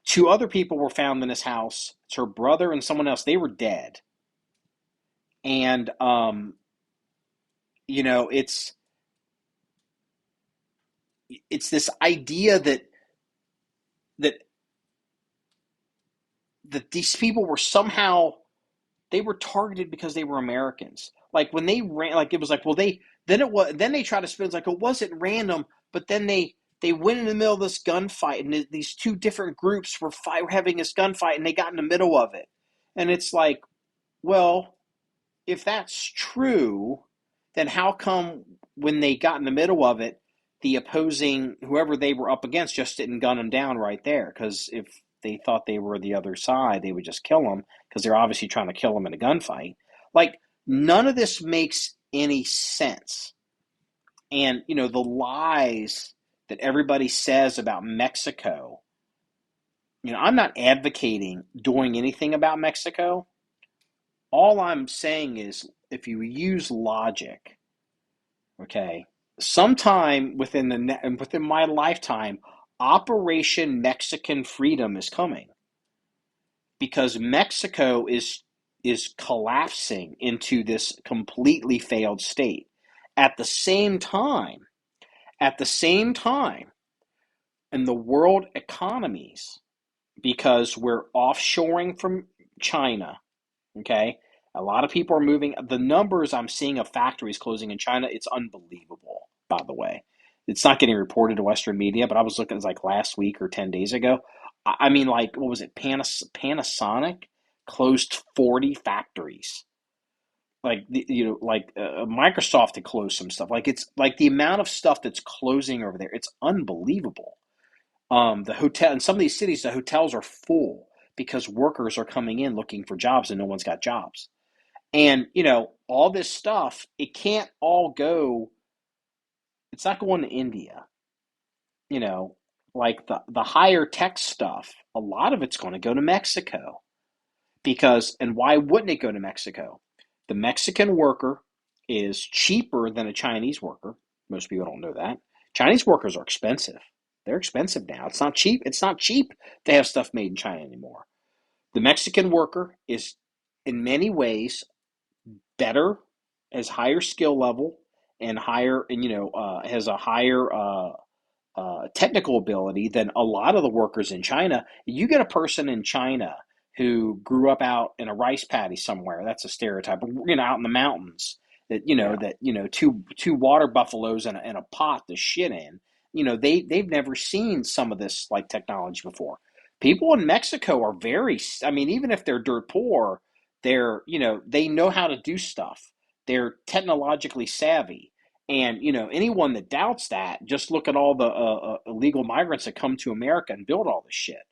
2 other people were found in this house. It's her brother and someone else. They were dead. And, it's this idea that these people were somehow, they were targeted because they were Americans. Like when they ran, like it was like, well, then they try to spin, it's like it wasn't random, but then they went in the middle of this gunfight, and these 2 different groups were having this gunfight, and they got in the middle of it. And it's like, well, if that's true, then how come when they got in the middle of it, the opposing, whoever they were up against, just didn't gun them down right there? Because if they thought they were the other side, they would just kill them, because they're obviously trying to kill them in a gunfight. Like, none of this makes any sense. And, the lies that everybody says about Mexico, I'm not advocating doing anything about Mexico. All I'm saying is, if you use logic, okay, sometime within my lifetime, Operation Mexican Freedom is coming, because Mexico is collapsing into this completely failed state. At the same time, in the world economies because we're offshoring from China. Okay. A lot of people are moving. The numbers I'm seeing of factories closing in China, it's unbelievable, by the way. It's not getting reported to Western media, but I was looking, it was like last week or 10 days ago. I mean, like, what was it? Panasonic closed 40 factories. Like, Microsoft had closed some stuff. Like, it's like the amount of stuff that's closing over there, it's unbelievable. The hotel in some of these cities, the hotels are full because workers are coming in looking for jobs and no one's got jobs. And, all this stuff, it can't all go, it's not going to India, you know, like the higher tech stuff, a lot of it's going to go to Mexico and why wouldn't it go to Mexico? The Mexican worker is cheaper than a Chinese worker. Most people don't know that. Chinese workers are expensive. They're expensive now. It's not cheap. It's not cheap to have stuff made in China anymore. The Mexican worker is in many ways better, has higher skill level and has a higher technical ability than a lot of the workers in China. You get a person in China who grew up out in a rice paddy somewhere. That's a stereotype. Out in the mountains Yeah. two water buffaloes and a pot to shit in. They've never seen some of this like technology before. People in Mexico are very. I mean, even if they're dirt poor, they know how to do stuff. They're technologically savvy. And anyone that doubts that, just look at all the illegal migrants that come to America and build all this shit.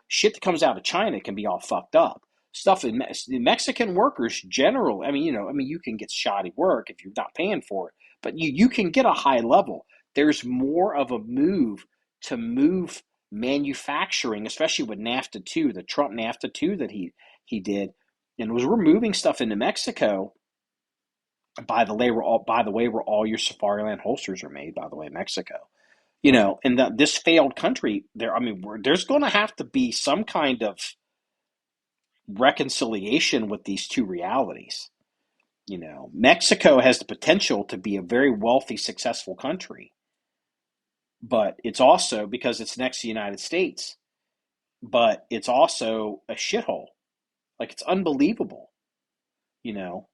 Shit that comes out of China can be all fucked up. Stuff in Mexican workers generally. You can get shoddy work if you're not paying for it, but you can get a high level. There's more of a move to move manufacturing, especially with NAFTA 2, the Trump NAFTA 2 that he did, and was removing stuff into Mexico. By the way, where all your Safariland holsters are made, by the way, Mexico. In this failed country, there's going to have to be some kind of reconciliation with these two realities. Mexico has the potential to be a very wealthy, successful country, but it's also because it's next to the United States, but it's also a shithole. Like, it's unbelievable, you know.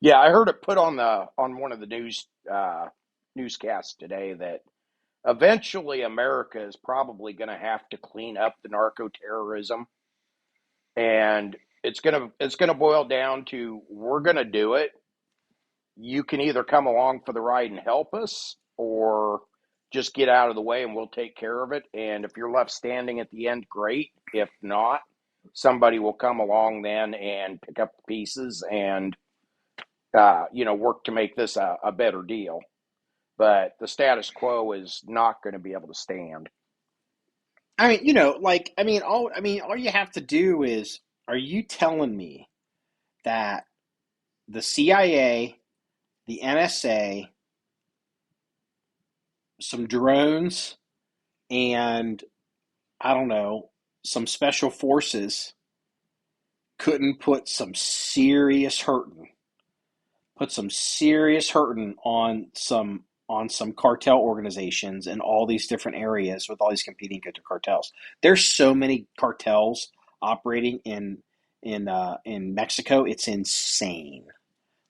Yeah, I heard it put on one of the newscasts today that eventually America is probably going to have to clean up the narco terrorism, and it's gonna boil down to we're going to do it. You can either come along for the ride and help us, or just get out of the way and we'll take care of it. And if you're left standing at the end, great. If not, somebody will come along then and pick up the pieces and work to make this a better deal. But the status quo is not going to be able to stand. All you have to do is, are you telling me that the CIA, the NSA, some drones, and I don't know, some special forces couldn't put some serious hurting on some cartel organizations in all these different areas with all these competing cartels. There's so many cartels operating in Mexico. It's insane.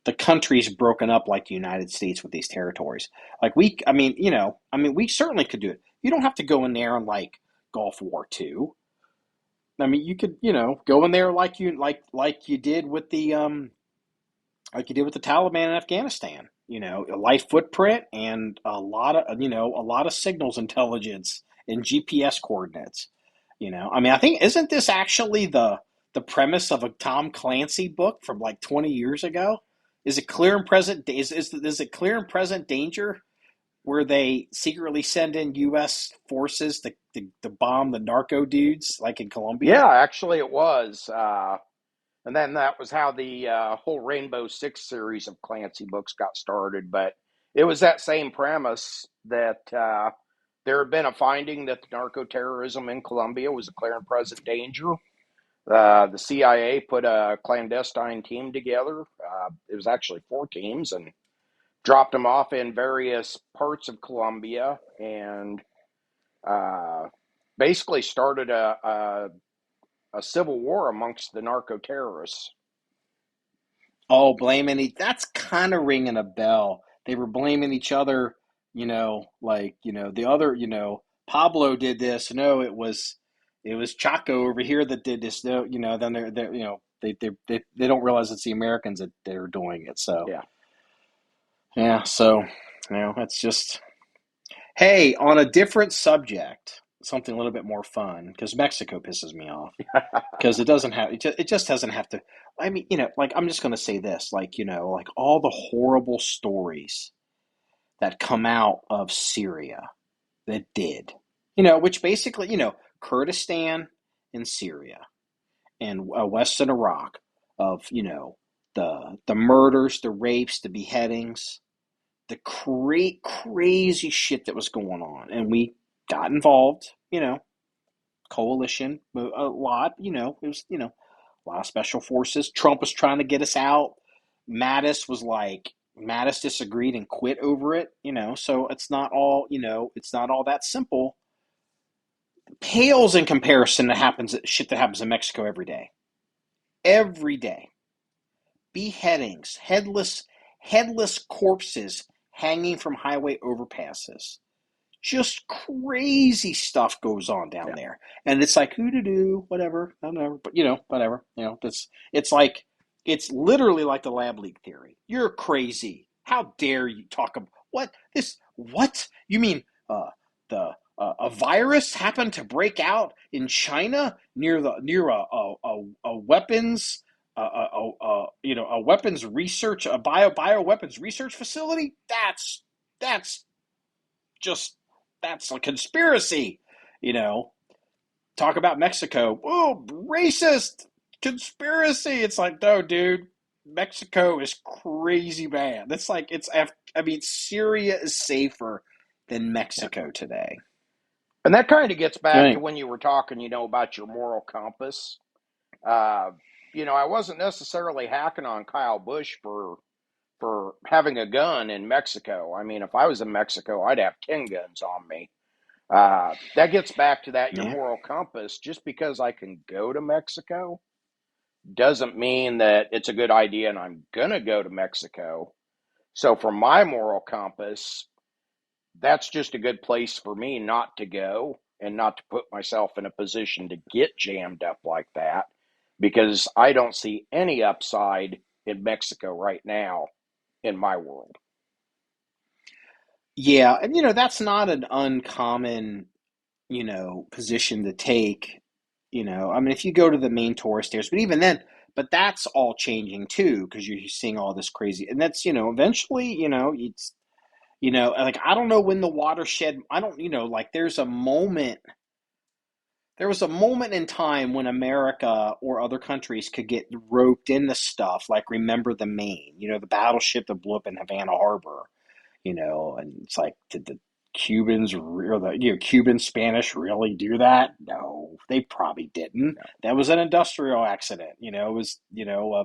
The country's broken up like the United States with these territories. Like we certainly could do it. You don't have to go in there and like Gulf War II. You could, go in there like you did with the Taliban in Afghanistan. A light footprint and a lot of signals intelligence and GPS coordinates. I think, isn't this actually the premise of a Tom Clancy book from like 20 years ago? Is it clear and present? Is it clear and present danger where they secretly send in U.S. forces to bomb the narco dudes like in Colombia? Yeah, actually, it was. And then that was how the whole Rainbow Six series of Clancy books got started. But it was that same premise that there had been a finding that the narco terrorism in Colombia was a clear and present danger. The CIA put a clandestine team together. It was actually 4 teams, and dropped them off in various parts of Colombia. And uh, basically started a civil war amongst the narco terrorists. Oh, that's kind of ringing a bell. They were blaming each other, the other, Pablo did this. No, it was Chaco over here that did this. No, then they're they don't realize it's the Americans that they're doing it. So Yeah. yeah, so it's just, hey, on a different subject, something a little bit more fun, because Mexico pisses me off. Because it just doesn't have to. I mean, like, I'm just going to say this, like, like all the horrible stories that come out of Syria that did, which basically, Kurdistan and Syria and Western Iraq, of, the murders, the rapes, the beheadings, the crazy shit that was going on. And we got involved, coalition, a lot, it was, a lot of special forces. Trump was trying to get us out. Mattis disagreed and quit over it, so it's not all that simple. Pales in comparison to shit that happens in Mexico every day. Every day. Beheadings, headless corpses hanging from highway overpasses. Just crazy stuff goes on down there, and it's like, who to do, whatever, but whatever, it's literally like the lab leak theory. You're crazy. How dare you talk about what you mean? The A virus happened to break out in China near a weapons. A weapons research, a bioweapons research facility. That's just that's a conspiracy, Talk about Mexico. Oh, racist conspiracy. It's like, no, dude, Mexico is crazy bad. That's like, Syria is safer than Mexico today. And that kind of gets back to when you were talking, about your moral compass. I wasn't necessarily hacking on Kyle Busch for having a gun in Mexico. I mean, if I was in Mexico, I'd have 10 guns on me. That gets back to your moral compass. Just because I can go to Mexico doesn't mean that it's a good idea and I'm going to go to Mexico. So for my moral compass, that's just a good place for me not to go and not to put myself in a position to get jammed up like that, because I don't see any upside in Mexico right now in my world. Yeah, and that's not an uncommon, position to take. I mean, if you go to the main tourist areas, but even then, but that's all changing too, because you're seeing all this crazy, and that's, eventually, it's, like, I don't know when the watershed, I don't, like, there was a moment in time when America or other countries could get roped into stuff, like, remember the Maine, the battleship that blew up in Havana Harbor, and it's like, did the Cubans or the Cuban Spanish really do that? No, they probably didn't. No. That was an industrial accident. It was a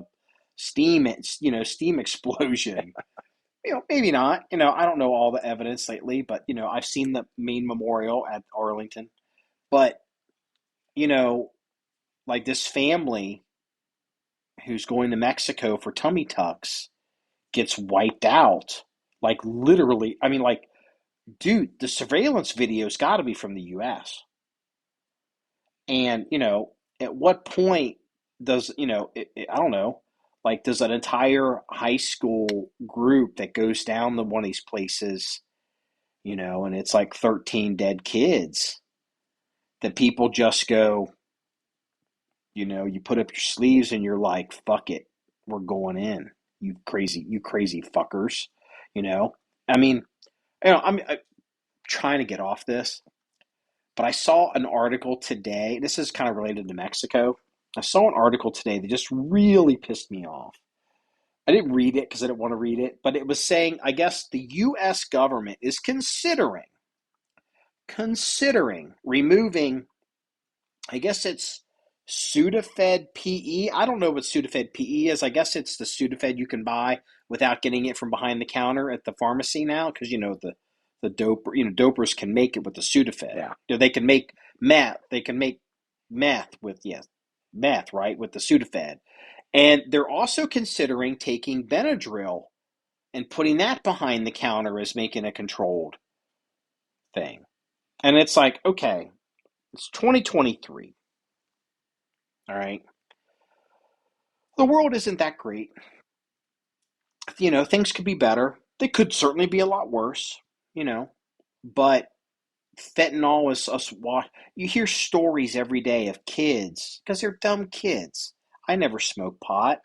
steam explosion. Maybe not. I don't know all the evidence lately, but I've seen the main memorial at Arlington. But like, this family who's going to Mexico for tummy tucks gets wiped out. Like, literally, I mean, like, dude, the surveillance video's got to be from the U.S. And, at what point does, I don't know, like, does an entire high school group that goes down to one of these places, and it's like 13 dead kids, that people just go, you put up your sleeves and you're like, fuck it, we're going in, you crazy fuckers, I mean, I'm trying to get off this, but I saw an article today. This is kind of related to Mexico. I saw an article today that just really pissed me off. I didn't read it because I didn't want to read it, but it was saying, I guess the U.S. government is considering removing, I guess it's Sudafed PE. I don't know what Sudafed PE is. I guess it's the Sudafed you can buy without getting it from behind the counter at the pharmacy now, because the the doper, dopers can make it with the Sudafed. Yeah. They can make meth. They can make meth with meth, right, with the Sudafed. And they're also considering taking Benadryl and putting that behind the counter as making a controlled thing. And it's like, okay, it's 2023. All right. The world isn't that great. Things could be better. They could certainly be a lot worse, but fentanyl is us. You hear stories every day of kids, because they're dumb kids. I never smoked pot,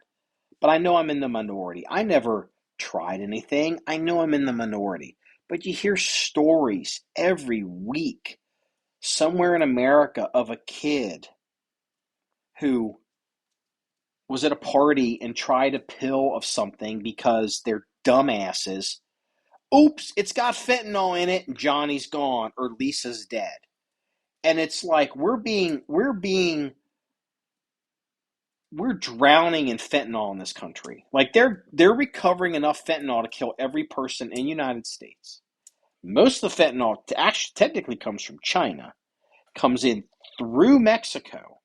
but I know I'm in the minority. I never tried anything. I know I'm in the minority. But you hear stories every week somewhere in America of a kid who was at a party and tried a pill of something because they're dumbasses. Oops, it's got fentanyl in it and Johnny's gone or Lisa's dead. And it's like we're drowning in fentanyl in this country. Like they're recovering enough fentanyl to kill every person in the United States. Most of the fentanyl actually technically comes from China, comes in through Mexico.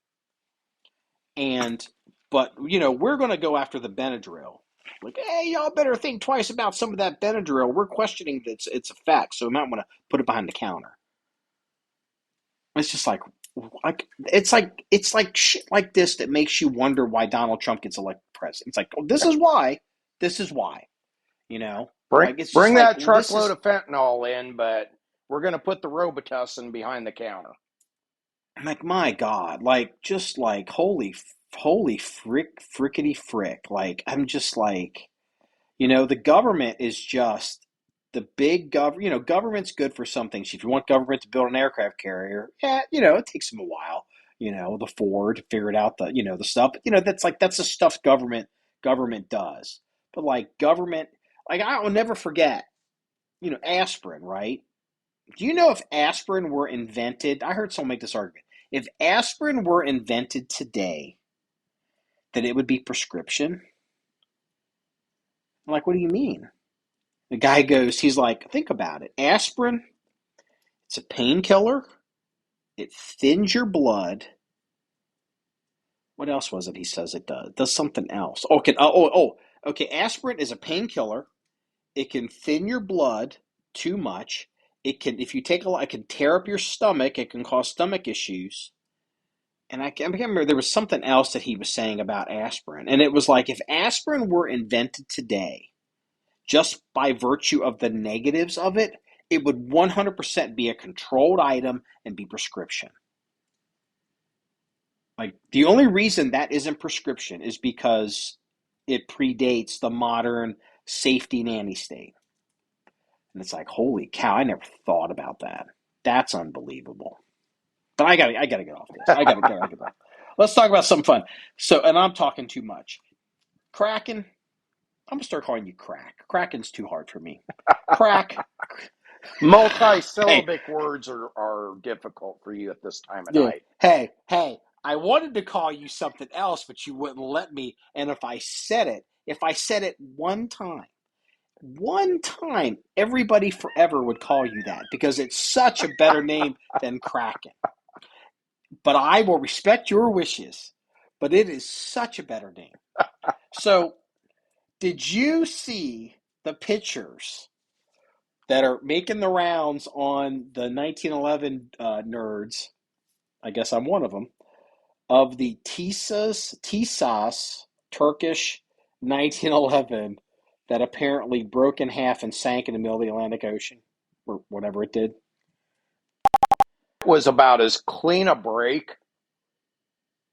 But we're going to go after the Benadryl. Like, hey, y'all better think twice about some of that Benadryl. We're questioning that its effects, so we might want to put it behind the counter. It's just like it's like shit like this that makes you wonder why Donald Trump gets elected president. It's like, oh, this is why. This is why. Bring that truckload of fentanyl in, but we're going to put the Robitussin behind the counter. I'm like, my God, like, just like, holy frickety frick. Like, I'm just like, the government is just the big government's good for some things. If you want government to build an aircraft carrier, yeah, it takes them a while, the Ford, figured out the stuff. But, that's the stuff government does. But like government, like I will never forget, aspirin, right? Do you know if aspirin were invented? I heard someone make this argument. If aspirin were invented today, that it would be prescription? I'm like, what do you mean? The guy goes, he's like, think about it. Aspirin, it's a painkiller. It thins your blood. What else was it he says it does? It does something else. Okay. Aspirin is a painkiller. It can thin your blood too much. It can, if you take a lot, it can tear up your stomach. It can cause stomach issues. And I can't remember, there was something else that he was saying about aspirin. And it was like, if aspirin were invented today, just by virtue of the negatives of it, it would 100% be a controlled item and be prescription. Like, the only reason that isn't prescription is because it predates the modern safety nanny state. And it's like, holy cow, I never thought about that. That's unbelievable. But I gotta get off this. I gotta get off. Let's talk about something fun. So, and I'm talking too much. Kraken. I'm gonna start calling you Crack. Kraken's too hard for me. Crack. Multi-syllabic words are difficult for you at this time of night. Hey, I wanted to call you something else, but you wouldn't let me. And if I said it one time, everybody forever would call you that because it's such a better name than Kraken. But I will respect your wishes, but it is such a better name. So, did you see the pictures that are making the rounds on the 1911 nerds? I guess I'm one of them. Of the Tsias Turkish 1911 that apparently broke in half and sank in the middle of the Atlantic Ocean, or whatever it did. It was about as clean a break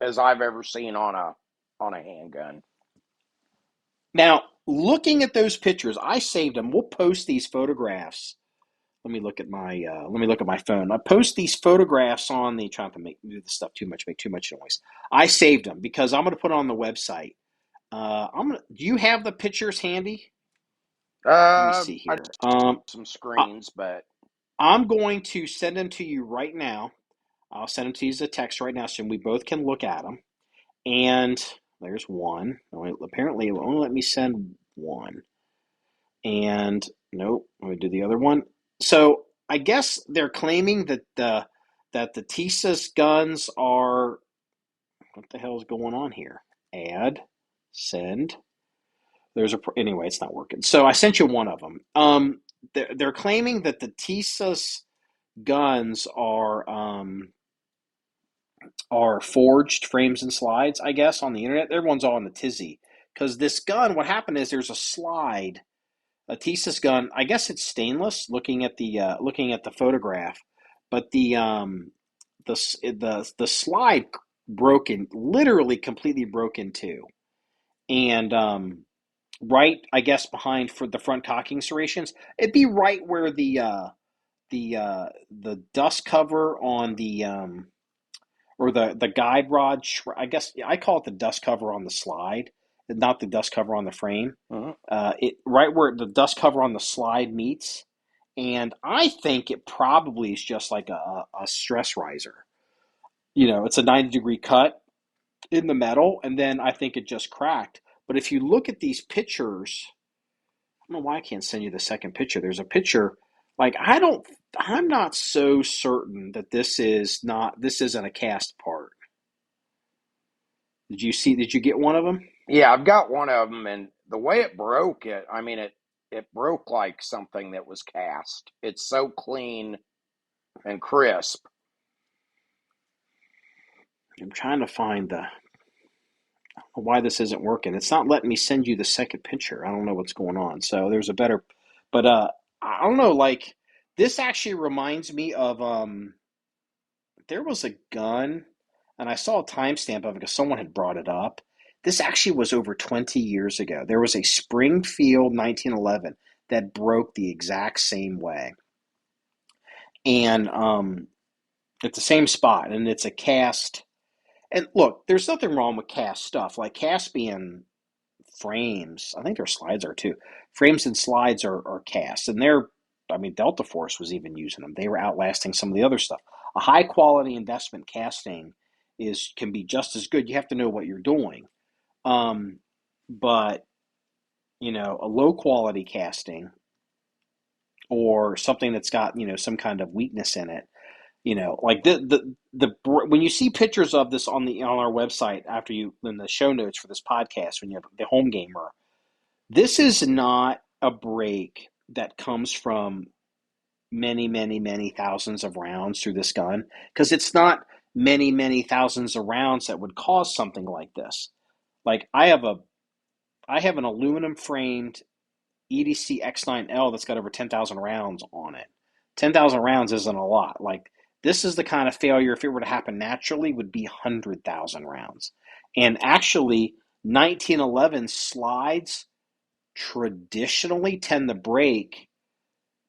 as I've ever seen on a handgun. Now, looking at those pictures, I saved them. We'll post these photographs. Let me look at my phone. I post these photographs on the, trying to move the stuff make too much noise. I saved them because I'm going to put it on the website. Do you have the pictures handy? Let me see here. Some screens, but I'm going to send them to you right now. I'll send them to you as a text right now so we both can look at them. And there's one. Apparently, it will only let me send one. And nope, let me do the other one. So I guess they're claiming that the Tsias guns are, what the hell is going on here? Add, send. Anyway, it's not working. So I sent you one of them. They're claiming that the Tsias guns are forged frames and slides, I guess, on the internet. Everyone's all in the tizzy because this gun. What happened is there's a slide, a Tsias gun. I guess it's stainless. Looking at the photograph, but the slide literally completely broke in two, and right, I guess behind for the front cocking serrations, it'd be right where the dust cover on the or the guide rod. I guess I call it the dust cover on the slide, not the dust cover on the frame. Uh-huh. It right where the dust cover on the slide meets, and I think it probably is just like a stress riser. It's a 90-degree cut in the metal, and then I think it just cracked. But if you look at these pictures, I don't know why I can't send you the second picture. There's a picture, like I'm not so certain that this isn't a cast part. Did you get one of them? Yeah, I've got one of them, and the way it broke, it broke like something that was cast. It's so clean and crisp. I'm trying to find why this isn't working. It's not letting me send you the second picture. I don't know what's going on. So there's a better, but I don't know. Like this actually reminds me of there was a gun, and I saw a timestamp of it because someone had brought it up. This actually was over 20 years ago. There was a Springfield 1911 that broke the exact same way, and at the same spot, and it's a cast. And look, there's nothing wrong with cast stuff. Like Caspian frames, I think their slides are too. Frames and slides are cast, and I mean, Delta Force was even using them. They were outlasting some of the other stuff. A high quality investment casting can be just as good. You have to know what you're doing. But a low quality casting or something that's got some kind of weakness in it. Like when you see pictures of this on our website after you in the show notes for this podcast, when you have the home gamer, this is not a break that comes from many, many, many thousands of rounds through this gun, because it's not many, many thousands of rounds that would cause something like this. Like I have an aluminum framed EDC X9L that's got over 10,000 rounds on it. 10,000 rounds isn't a lot. Like this is the kind of failure, if it were to happen naturally, would be 100,000 rounds. And actually, 1911 slides traditionally tend to break.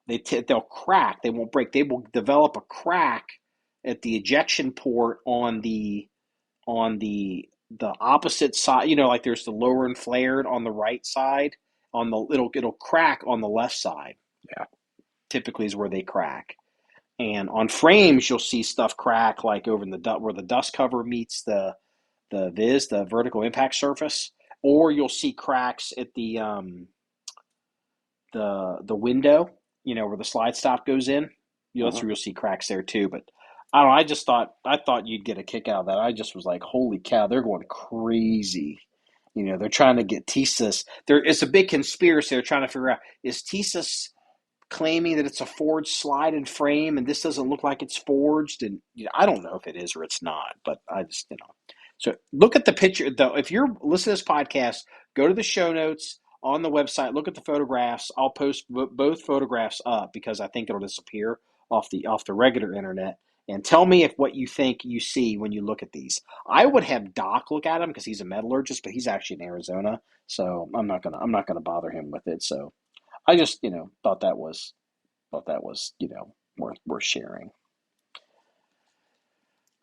They'll crack. They won't break. They will develop a crack at the ejection port on the opposite side. Like there's the lower and flared on the right side. It'll crack on the left side. Yeah. Typically is where they crack. And on frames, you'll see stuff crack like over in where the dust cover meets the vertical impact surface, or you'll see cracks at the window, where the slide stop goes in. That's where you'll see cracks there too. But I don't know. I thought you'd get a kick out of that. I just was like, holy cow, they're going crazy. They're trying to get Tsias. It's a big conspiracy. They're trying to figure out, is Tsias claiming that it's a forged slide and frame, and this doesn't look like it's forged? And I don't know if it is or it's not. But I just So look at the picture. Though, if you're listening to this podcast, go to the show notes on the website. Look at the photographs. I'll post both photographs up because I think it'll disappear off the regular internet. And tell me if what you think you see when you look at these. I would have Doc look at them because he's a metallurgist, but he's actually in Arizona, so I'm not gonna bother him with it. So I just thought that was worth sharing.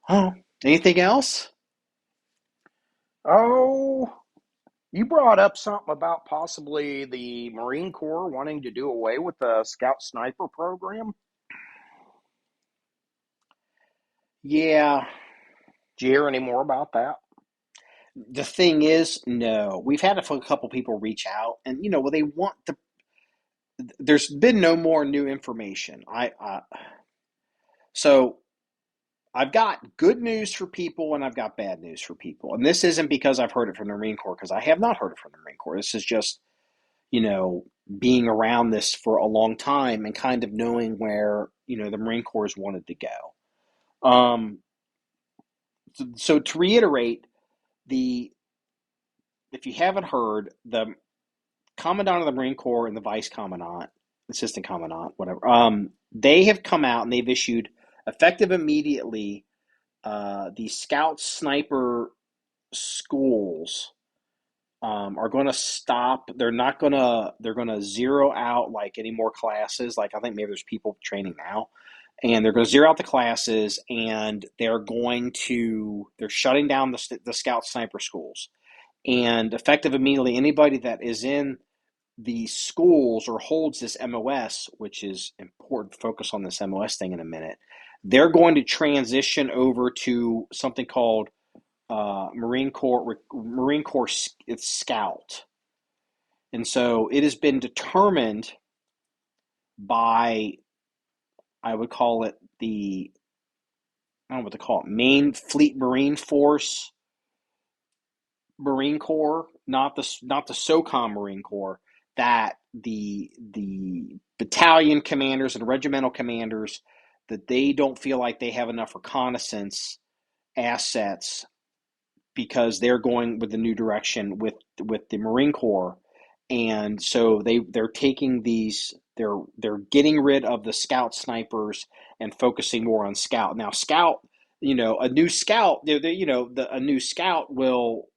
Oh, anything else? Oh, you brought up something about possibly the Marine Corps wanting to do away with the Scout Sniper program. Yeah. Did you hear any more about that? The thing is, no. We've had a couple people reach out, and well, there's been no more new information. So I've got good news for people and I've got bad news for people. And this isn't because I've heard it from the Marine Corps, because I have not heard it from the Marine Corps. This is just, being around this for a long time and kind of knowing where, the Marine Corps has wanted to go. So to reiterate, if you haven't heard, the Commandant of the Marine Corps and the Vice Commandant, Assistant Commandant, whatever, they have come out and they've issued, effective immediately, the Scout Sniper schools are going to stop. They're going to zero out like any more classes. Like I think maybe there's people training now, and they're going to zero out the classes, and they're shutting down the Scout Sniper schools. And effective immediately, anybody that is in the schools or holds this MOS, which is important, focus on this MOS thing in a minute, they're going to transition over to something called Marine Corps it's Scout. And so it has been determined by, I would call it I don't know what to call it, Main Fleet Marine Force Marine Corps, not the SOCOM Marine Corps, that the battalion commanders and regimental commanders, that they don't feel like they have enough reconnaissance assets because they're going with the new direction with the Marine Corps, and so they're taking they're getting rid of the Scout snipers and focusing more on Scout. Now Scout, a new Scout, a new Scout will,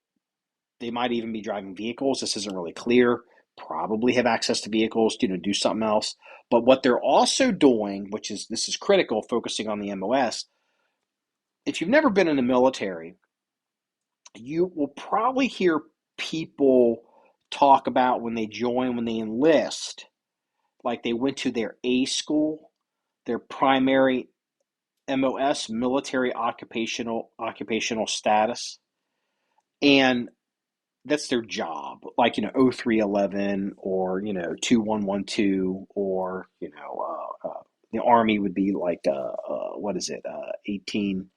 they might even be driving vehicles. This isn't really clear. Probably have access to vehicles, do something else. But what they're also doing, this is critical, focusing on the MOS. If you've never been in the military, you will probably hear people talk about when they enlist, like they went to their A school, their primary MOS, military occupational status, and that's their job, like 0311 or 2112, or the Army would be like what is it, 18.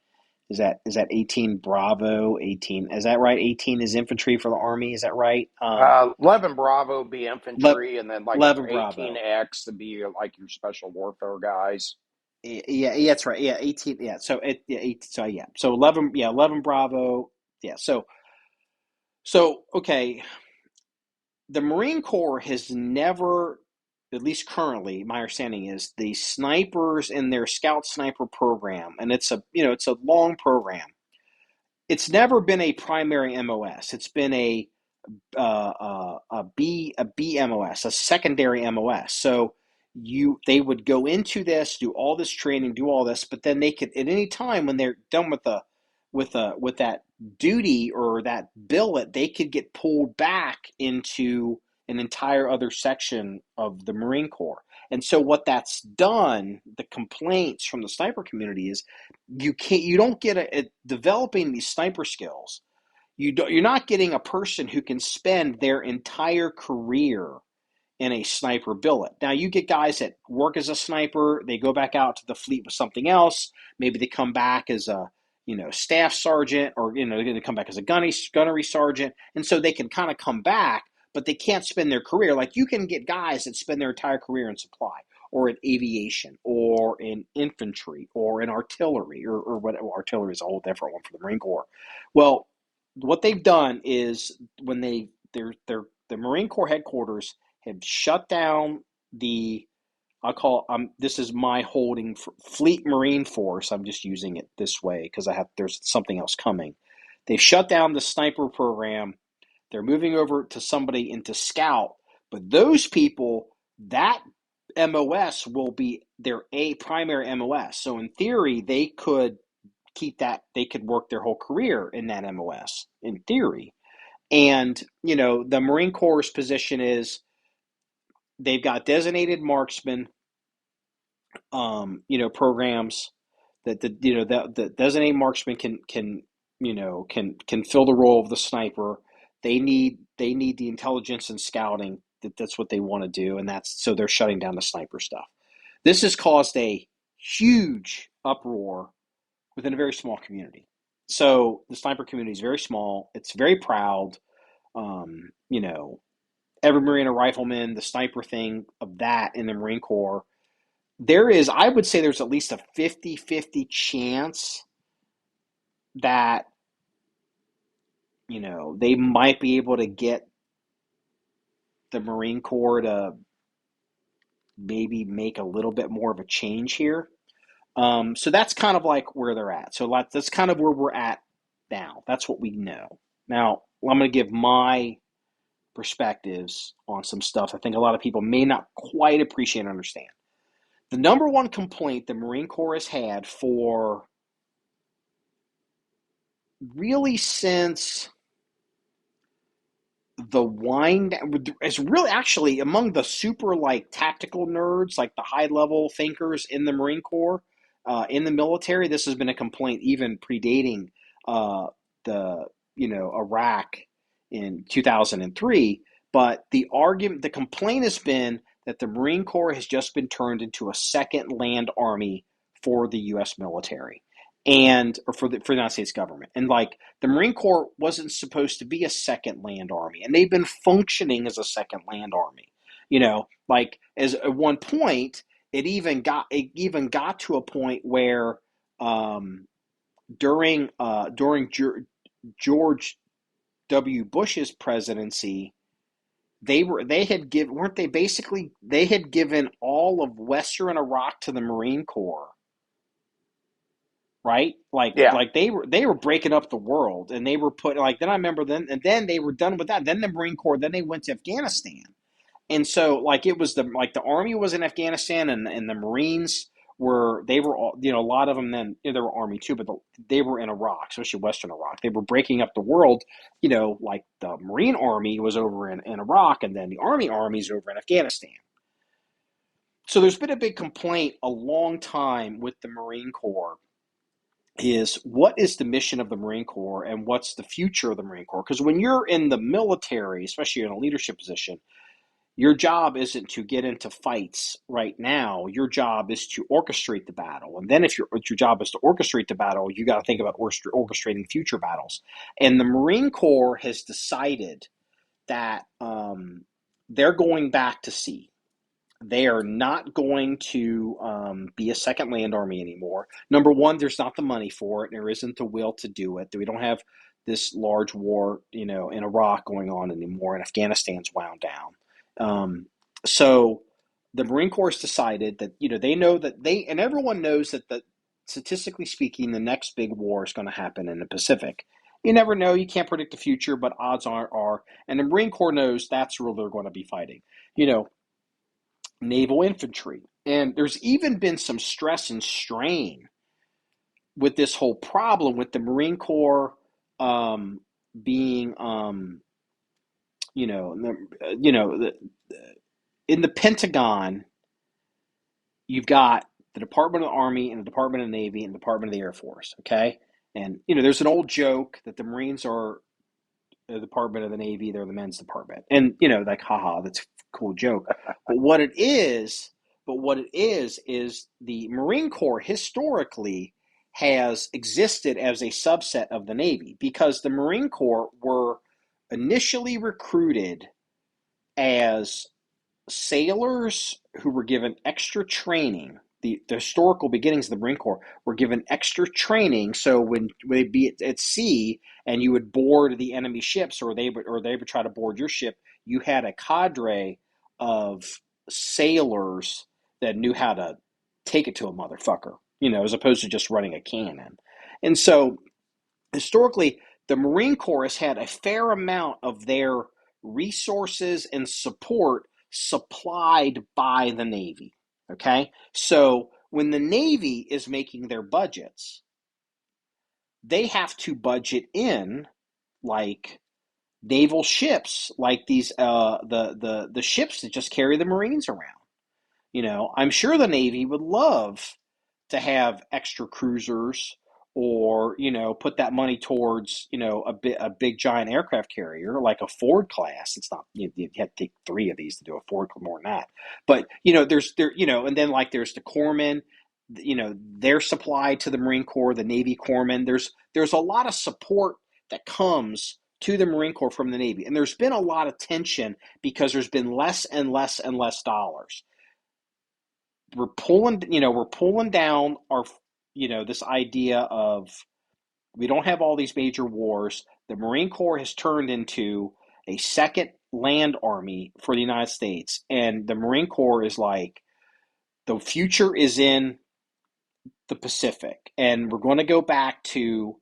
Is that 18 Bravo, 18? Is that right? 18 is infantry for the Army. Is that right? 11 Bravo be infantry, and then like 11 your Bravo. 18X to be like your special warfare guys. Yeah, that's right. Yeah, 18. Yeah, so so 11 Bravo. Yeah, so okay. The Marine Corps has never, at least currently, my understanding is the snipers in their Scout Sniper program, and it's a long program. It's never been a primary MOS. It's been a BMOS, a secondary MOS. So they would go into this, do all this training, do all this, but then they could, at any time when they're done with that duty or that billet, they could get pulled back into an entire other section of the Marine Corps. And so what that's done, the complaints from the sniper community is, you don't get developing these sniper skills. You're not getting a person who can spend their entire career in a sniper billet. Now you get guys that work as a sniper, they go back out to the fleet with something else. Maybe they come back as a staff sergeant, or they're going to come back as a gunnery sergeant, and so they can kind of come back, but they can't spend their career. Like you can get guys that spend their entire career in supply, or in aviation, or in infantry, or in artillery, or whatever. Artillery is a whole different one for the Marine Corps. Well, what they've done is, when the Marine Corps headquarters have shut down this is my holding for Fleet Marine Force. I'm just using it this way because there's something else coming. They've shut down the sniper program. They're moving over to somebody into Scout, but those people, that MOS will be their primary MOS. So in theory, they could keep that. They could work their whole career in that MOS, in theory. And the Marine Corps' position is, they've got designated marksmen, programs that the designated marksman can fill the role of the sniper. They need the intelligence and scouting that's what they want to do, and so they're shutting down the sniper stuff. This has caused a huge uproar within a very small community. So the sniper community is very small. It's very proud. You know, every Marine a rifleman, the sniper thing of that in the Marine Corps. I would say there's at least a 50-50 chance that, you know, they might be able to get the Marine Corps to maybe make a little bit more of a change here. So that's kind of like where they're at. So that's kind of where we're at now. That's what we know. Now, I'm going to give my perspectives on some stuff I think a lot of people may not quite appreciate and understand. The number one complaint the Marine Corps has had for really since the wind is really actually among the super like tactical nerds, like the high level thinkers in the Marine Corps, in the military. This has been a complaint even predating the Iraq in 2003. But the complaint has been that the Marine Corps has just been turned into a second land army for the U.S. military or for the United States government. And like the Marine Corps wasn't supposed to be a second land army, and they've been functioning as a second land army. You know, like as at one point, it even got to a point where during George W. Bush's presidency, they had given all of Western Iraq to the Marine Corps, right? Like they were breaking up the world, and they were then I remember then they were done with that. Then the Marine Corps, then they went to Afghanistan, and so like it was the Army was in Afghanistan, and the Marines they were all, you know, a lot of them then, you know, they were Army too, but they were in Iraq, especially Western Iraq. They were breaking up the world, you know, like the Marine Army was over in Iraq, and then the Army's over in Afghanistan. So there's been a big complaint a long time with the Marine Corps is what is the mission of the Marine Corps and what's the future of the Marine Corps? Because when you're in the military, especially in a leadership position, your job isn't to get into fights right now. Your job is to orchestrate the battle. And then if your job is to orchestrate the battle, you got to think about orchestrating future battles. And the Marine Corps has decided that they're going back to sea. They are not going to be a second land army anymore. Number one, there's not the money for it. There isn't the will to do it. We don't have this large war, you know, in Iraq going on anymore, and Afghanistan's wound down. So the Marine Corps has decided that, you know, they know that and everyone knows that statistically speaking, the next big war is going to happen in the Pacific. You never know. You can't predict the future, but odds are, and the Marine Corps knows that's where they're going to be fighting, you know, naval infantry. And there's even been some stress and strain with this whole problem with the Marine Corps being, in the Pentagon, you've got the Department of the Army and the Department of the Navy and the Department of the Air Force, okay? And, you know, there's an old joke that the Marines are the Department of the Navy, they're the men's department. And, you know, like, haha, that's a cool joke. But what it is the Marine Corps historically has existed as a subset of the Navy because the Marine Corps were initially recruited as sailors who were given extra training. The historical beginnings of the Marine Corps were given extra training, so when they'd be at sea and you would board the enemy ships, or they would try to board your ship, you had a cadre of sailors that knew how to take it to a motherfucker, you know, as opposed to just running a cannon. And so historically, the Marine Corps has had a fair amount of their resources and support supplied by the Navy. Okay? So when the Navy is making their budgets, they have to budget in like naval ships, like these the ships that just carry the Marines around. You know, I'm sure the Navy would love to have extra cruisers or, put that money towards, a big giant aircraft carrier like a Ford class. It's not, you have to take three of these to do a Ford, more than that. But, and then like there's the corpsmen, they're supplied to the Marine Corps, the Navy corpsmen. There's a lot of support that comes to the Marine Corps from the Navy. And there's been a lot of tension because there's been less and less and less dollars. We're pulling down our, this idea of, we don't have all these major wars. The Marine Corps has turned into a second land army for the United States. And the Marine Corps is like, the future is in the Pacific. And we're going to go back to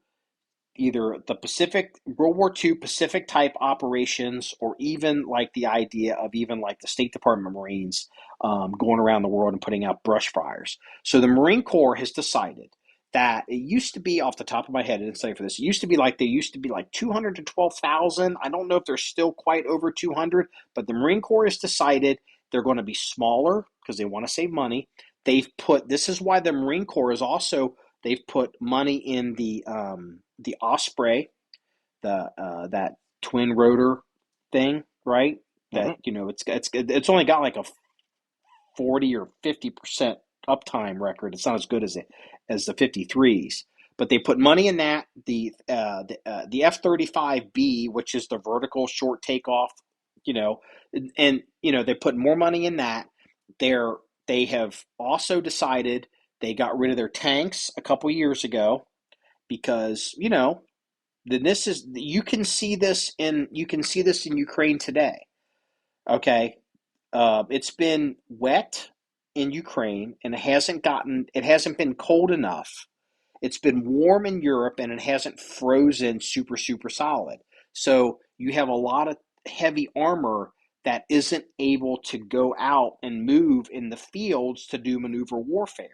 either the Pacific, World War II Pacific type operations, or even like the idea of even like the State Department Marines going around the world and putting out brush fires. So the Marine Corps has decided that it used to be, off the top of my head, I didn't say for this, it used to be like 200 to 12,000. I don't know if they're still quite over 200, but the Marine Corps has decided they're going to be smaller because they want to save money. This is why the Marine Corps is also, they've put money in the Osprey, that twin rotor thing, right? That it's only got like a 40 or 50% uptime record. It's not as good as the 53s, but they put money in that. The F-35B, which is the vertical short takeoff, and they put more money in that. They have also decided they got rid of their tanks a couple years ago because you can see this in Ukraine today. Okay, it's been wet in Ukraine and it hasn't been cold enough. It's been warm in Europe and it hasn't frozen super, super solid. So you have a lot of heavy armor that isn't able to go out and move in the fields to do maneuver warfare.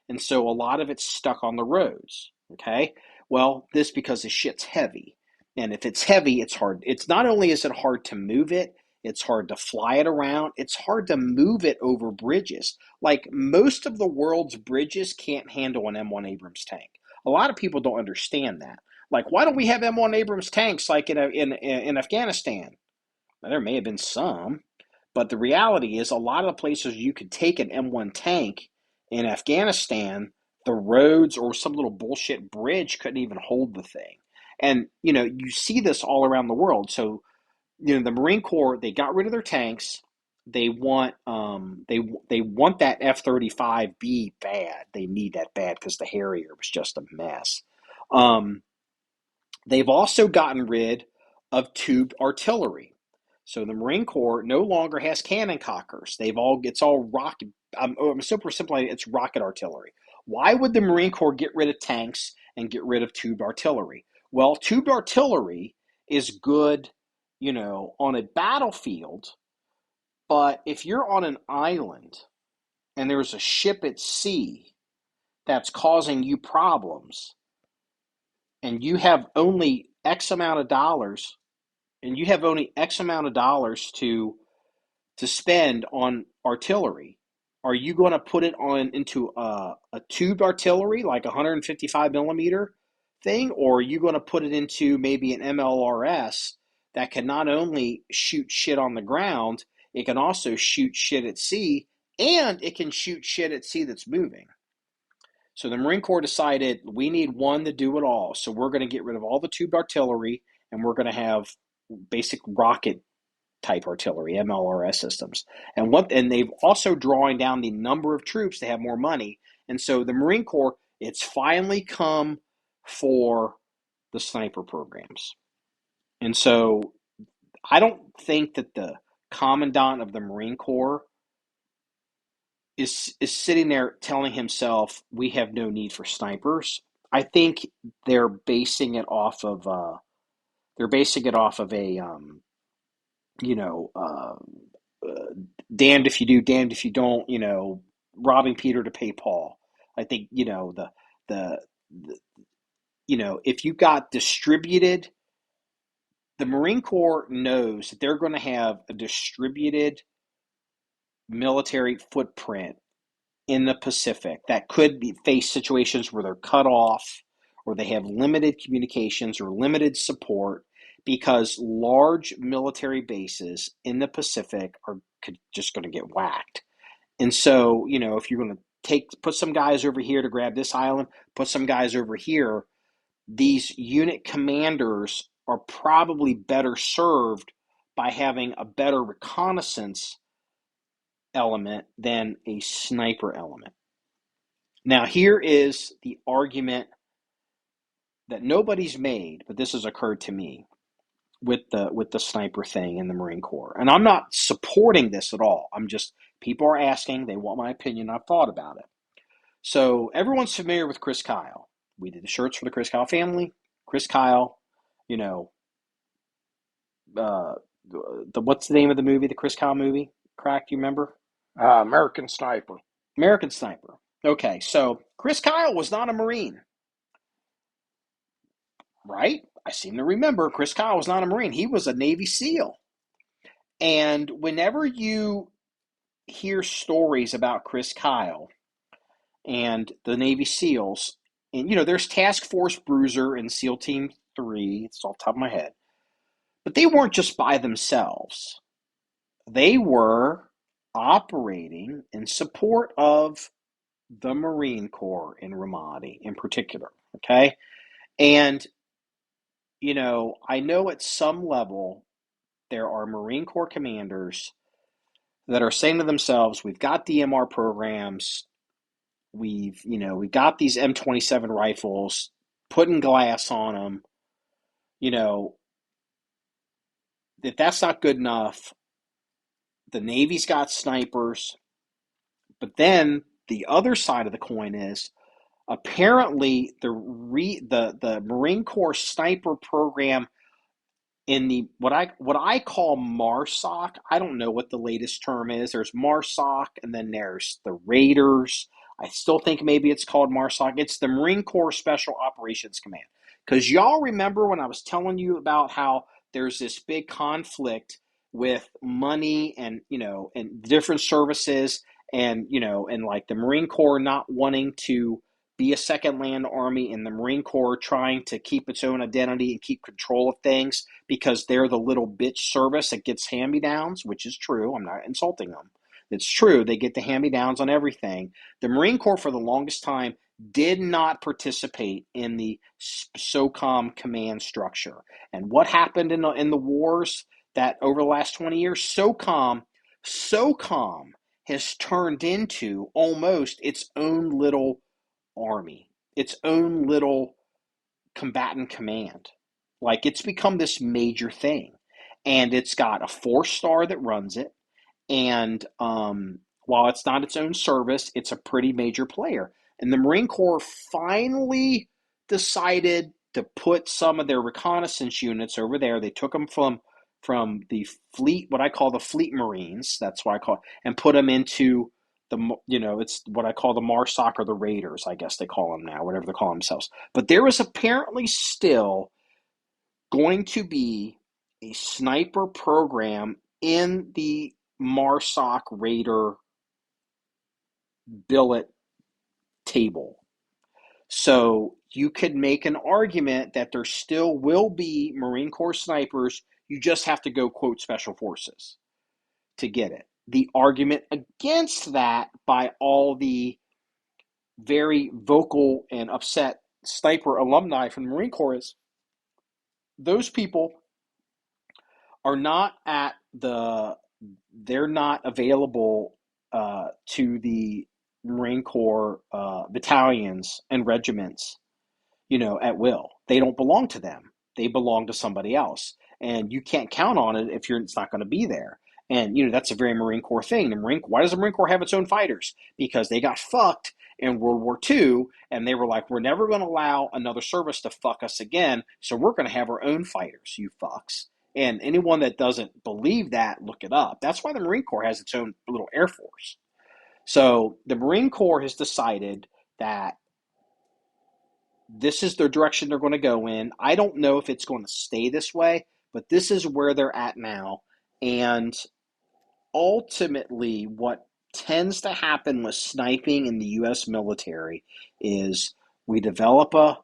And so a lot of it's stuck on the roads. Okay. Well, this because the shit's heavy. And if it's heavy, it's hard. It's not only is it hard to move it, it's hard to fly it around. It's hard to move it over bridges. Like most of the world's bridges can't handle an M1 Abrams tank. A lot of people don't understand that. Like, why don't we have M1 Abrams tanks like in Afghanistan? Now, there may have been some, but the reality is a lot of the places you could take an M1 tank in Afghanistan, the roads or some little bullshit bridge couldn't even hold the thing. And, you see this all around the world. So, the Marine Corps, they got rid of their tanks. They want that F-35B bad. They need that bad because the Harrier was just a mess. They've also gotten rid of tubed artillery. So the Marine Corps no longer has cannon cockers. It's all rocket. I'm super simplifying. It's rocket artillery. Why would the Marine Corps get rid of tanks and get rid of tubed artillery? Well, tubed artillery is good, on a battlefield, but if you're on an island and there's a ship at sea that's causing you problems and you have only X amount of dollars to spend on artillery, are you going to put it into a tubed artillery like 155 millimeter thing, or are you going to put it into maybe an MLRS that can not only shoot shit on the ground, it can also shoot shit at sea, and it can shoot shit at sea that's moving? So the Marine Corps decided we need one to do it all. So we're going to get rid of all the tubed artillery, and we're going to have basic rocket type artillery, MLRS systems. And they've also drawing down the number of troops to have more money. And so the Marine Corps, it's finally come for the sniper programs. And so I don't think that the commandant of the Marine Corps is sitting there telling himself we have no need for snipers. I think they're basing it off of a damned if you do, damned if you don't, robbing Peter to pay Paul. I think, if you got distributed, the Marine Corps knows that they're going to have a distributed military footprint in the Pacific that could face situations where they're cut off or they have limited communications or limited support because large military bases in the Pacific are just going to get whacked. And so, if you're going to put some guys over here to grab this island, put some guys over here, these unit commanders are probably better served by having a better reconnaissance element than a sniper element. Now, here is the argument that nobody's made, but this has occurred to me with the sniper thing in the Marine Corps. And I'm not supporting this at all. People are asking, they want my opinion, I've thought about it. So everyone's familiar with Chris Kyle. We did the shirts for the Chris Kyle family. Chris Kyle, what's the name of the movie, the Chris Kyle movie? Crack, do you remember? American Sniper. American Sniper. Okay, so Chris Kyle was not a Marine. Right? I seem to remember Chris Kyle was not a Marine. He was a Navy SEAL. And whenever you hear stories about Chris Kyle and the Navy SEALs, and there's Task Force Bruiser and SEAL Team 3, it's off the top of my head, but they weren't just by themselves. They were operating in support of the Marine Corps in Ramadi in particular, okay? And, I know at some level there are Marine Corps commanders that are saying to themselves, we've got DMR programs, we've got these M27 rifles, putting glass on them, if that's not good enough, the Navy's got snipers. But then the other side of the coin is apparently the Marine Corps sniper program in the what I call MARSOC. I don't know what the latest term is. There's MARSOC and then there's the Raiders. I still think maybe it's called MARSOC. It's the Marine Corps Special Operations Command. Because y'all remember when I was telling you about how there's this big conflict with money and and different services and and like the Marine Corps not wanting to be a second land army and the Marine Corps trying to keep its own identity and keep control of things because they're the little bitch service that gets hand-me-downs, which is true. I'm not insulting them. It's true. They get the hand-me-downs on everything. The Marine Corps for the longest time did not participate in the SOCOM command structure. And what happened in the wars that over the last 20 years? SOCOM has turned into almost its own little army, its own little combatant command. Like, it's become this major thing. And it's got a 4-star that runs it. And while it's not its own service, it's a pretty major player. And the Marine Corps finally decided to put some of their reconnaissance units over there. They took them from the fleet, what I call the fleet Marines, that's what I call it, and put them into it's what I call the MARSOC or the Raiders, I guess they call them now, whatever they call themselves. But there is apparently still going to be a sniper program in the MARSOC Raider billet table. So you could make an argument that there still will be Marine Corps snipers. You just have to go, quote, Special Forces to get it. The argument against that by all the very vocal and upset sniper alumni from the Marine Corps is those people are not they're not available to the Marine Corps battalions and regiments, at will. They don't belong to them. They belong to somebody else. And you can't count on it if it's not going to be there. And, that's a very Marine Corps thing. Why does the Marine Corps have its own fighters? Because they got fucked in World War II, and they were like, we're never going to allow another service to fuck us again, so we're going to have our own fighters, you fucks. And anyone that doesn't believe that, look it up. That's why the Marine Corps has its own little Air Force. So the Marine Corps has decided that this is the direction they're going to go in. I don't know if it's going to stay this way, but this is where they're at now. And ultimately, what tends to happen with sniping in the U.S. military is We develop a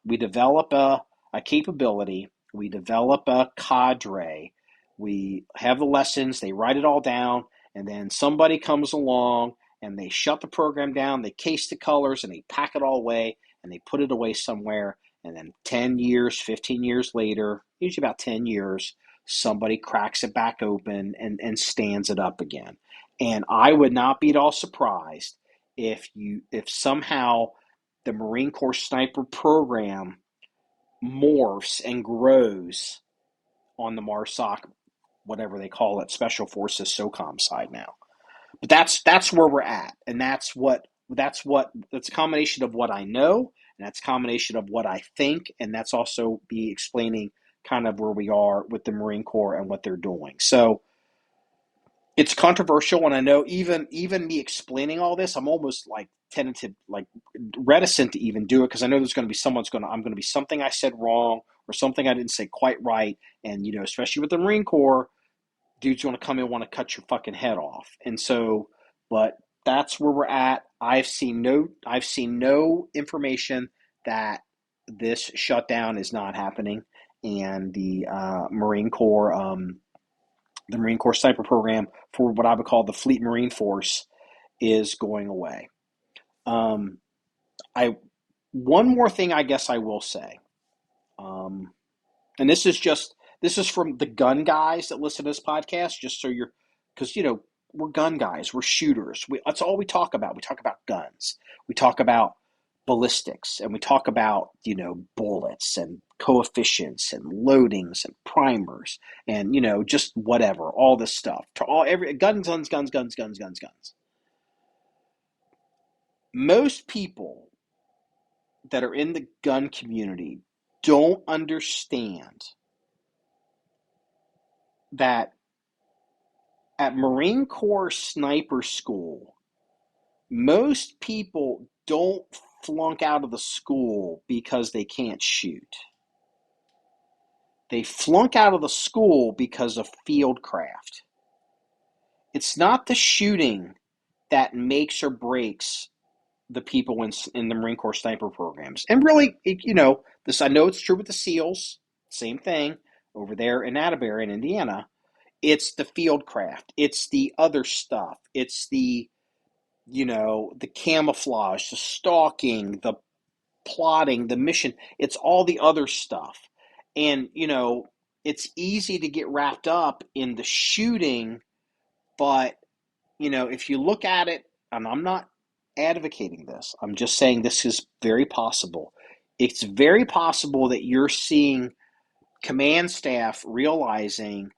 capability. We develop a cadre. We have the lessons. They write it all down, and then somebody comes along and they shut the program down. They case the colors and they pack it all away and they put it away somewhere. And then 10 years, 15 years later, usually about 10 years, somebody cracks it back open and stands it up again. And I would not be at all surprised if somehow the Marine Corps sniper program morphs and grows on the MARSOC, whatever they call it, Special Forces SOCOM side now. But that's where we're at, and that's a combination of what I know, and that's a combination of what I think, and that's also be explaining kind of where we are with the Marine Corps and what they're doing. So it's controversial, and I know even me explaining all this, I'm almost like tentative, like reticent to even do it because I know there's going to be I'm going to be something I said wrong or something I didn't say quite right, and especially with the Marine Corps, dudes want to come in and want to cut your fucking head off, and so, but that's where we're at. I've seen no information that this shutdown is not happening, and the Marine Corps Sniper program for what I would call the Fleet Marine Force is going away. I One more thing I guess I will say, and this is from the gun guys that listen to this podcast, just so because we're gun guys, we're shooters. That's all we talk about. We talk about guns. We talk about ballistics, and we talk about bullets and coefficients and loadings and primers and just whatever, all this stuff. Every guns. Most people that are in the gun community don't understand that at Marine Corps Sniper School, most people don't flunk out of the school because they can't shoot. They flunk out of the school because of fieldcraft. It's not the shooting that makes or breaks the people in the Marine Corps sniper programs. And really, this, I know it's true with the SEALs, same thing over there in Atterbury in Indiana. It's the fieldcraft. It's the other stuff. It's the camouflage, the stalking, the plotting, the mission. It's all the other stuff. And, it's easy to get wrapped up in the shooting, but, if you look at it, and I'm not advocating this, I'm just saying this is very possible. It's very possible that you're seeing command staff realizing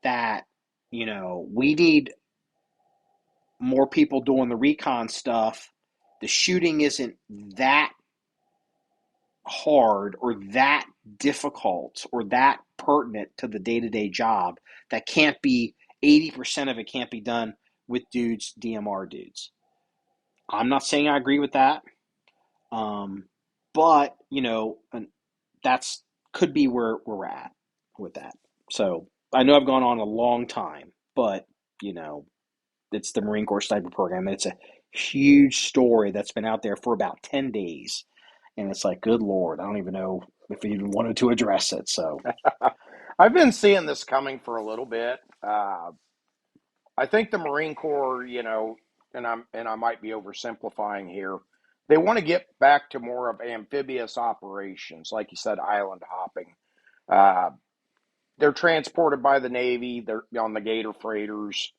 that, we need more people doing the recon stuff. The shooting isn't that hard or that difficult or that pertinent to the day-to-day job that can't be 80% of it can't be done with DMR dudes. I'm not saying I agree with that, but that's could be where we're at with that. So I know I've gone on a long time, but it's the Marine Corps Sniper Program. It's a huge story that's been out there for about 10 days. And it's like, good Lord, I don't even know if we even wanted to address it. So I've been seeing this coming for a little bit. I think the Marine Corps, and I might be oversimplifying here. They want to get back to more of amphibious operations, like you said, island hopping. They're transported by the Navy. They're on the Gator freighters.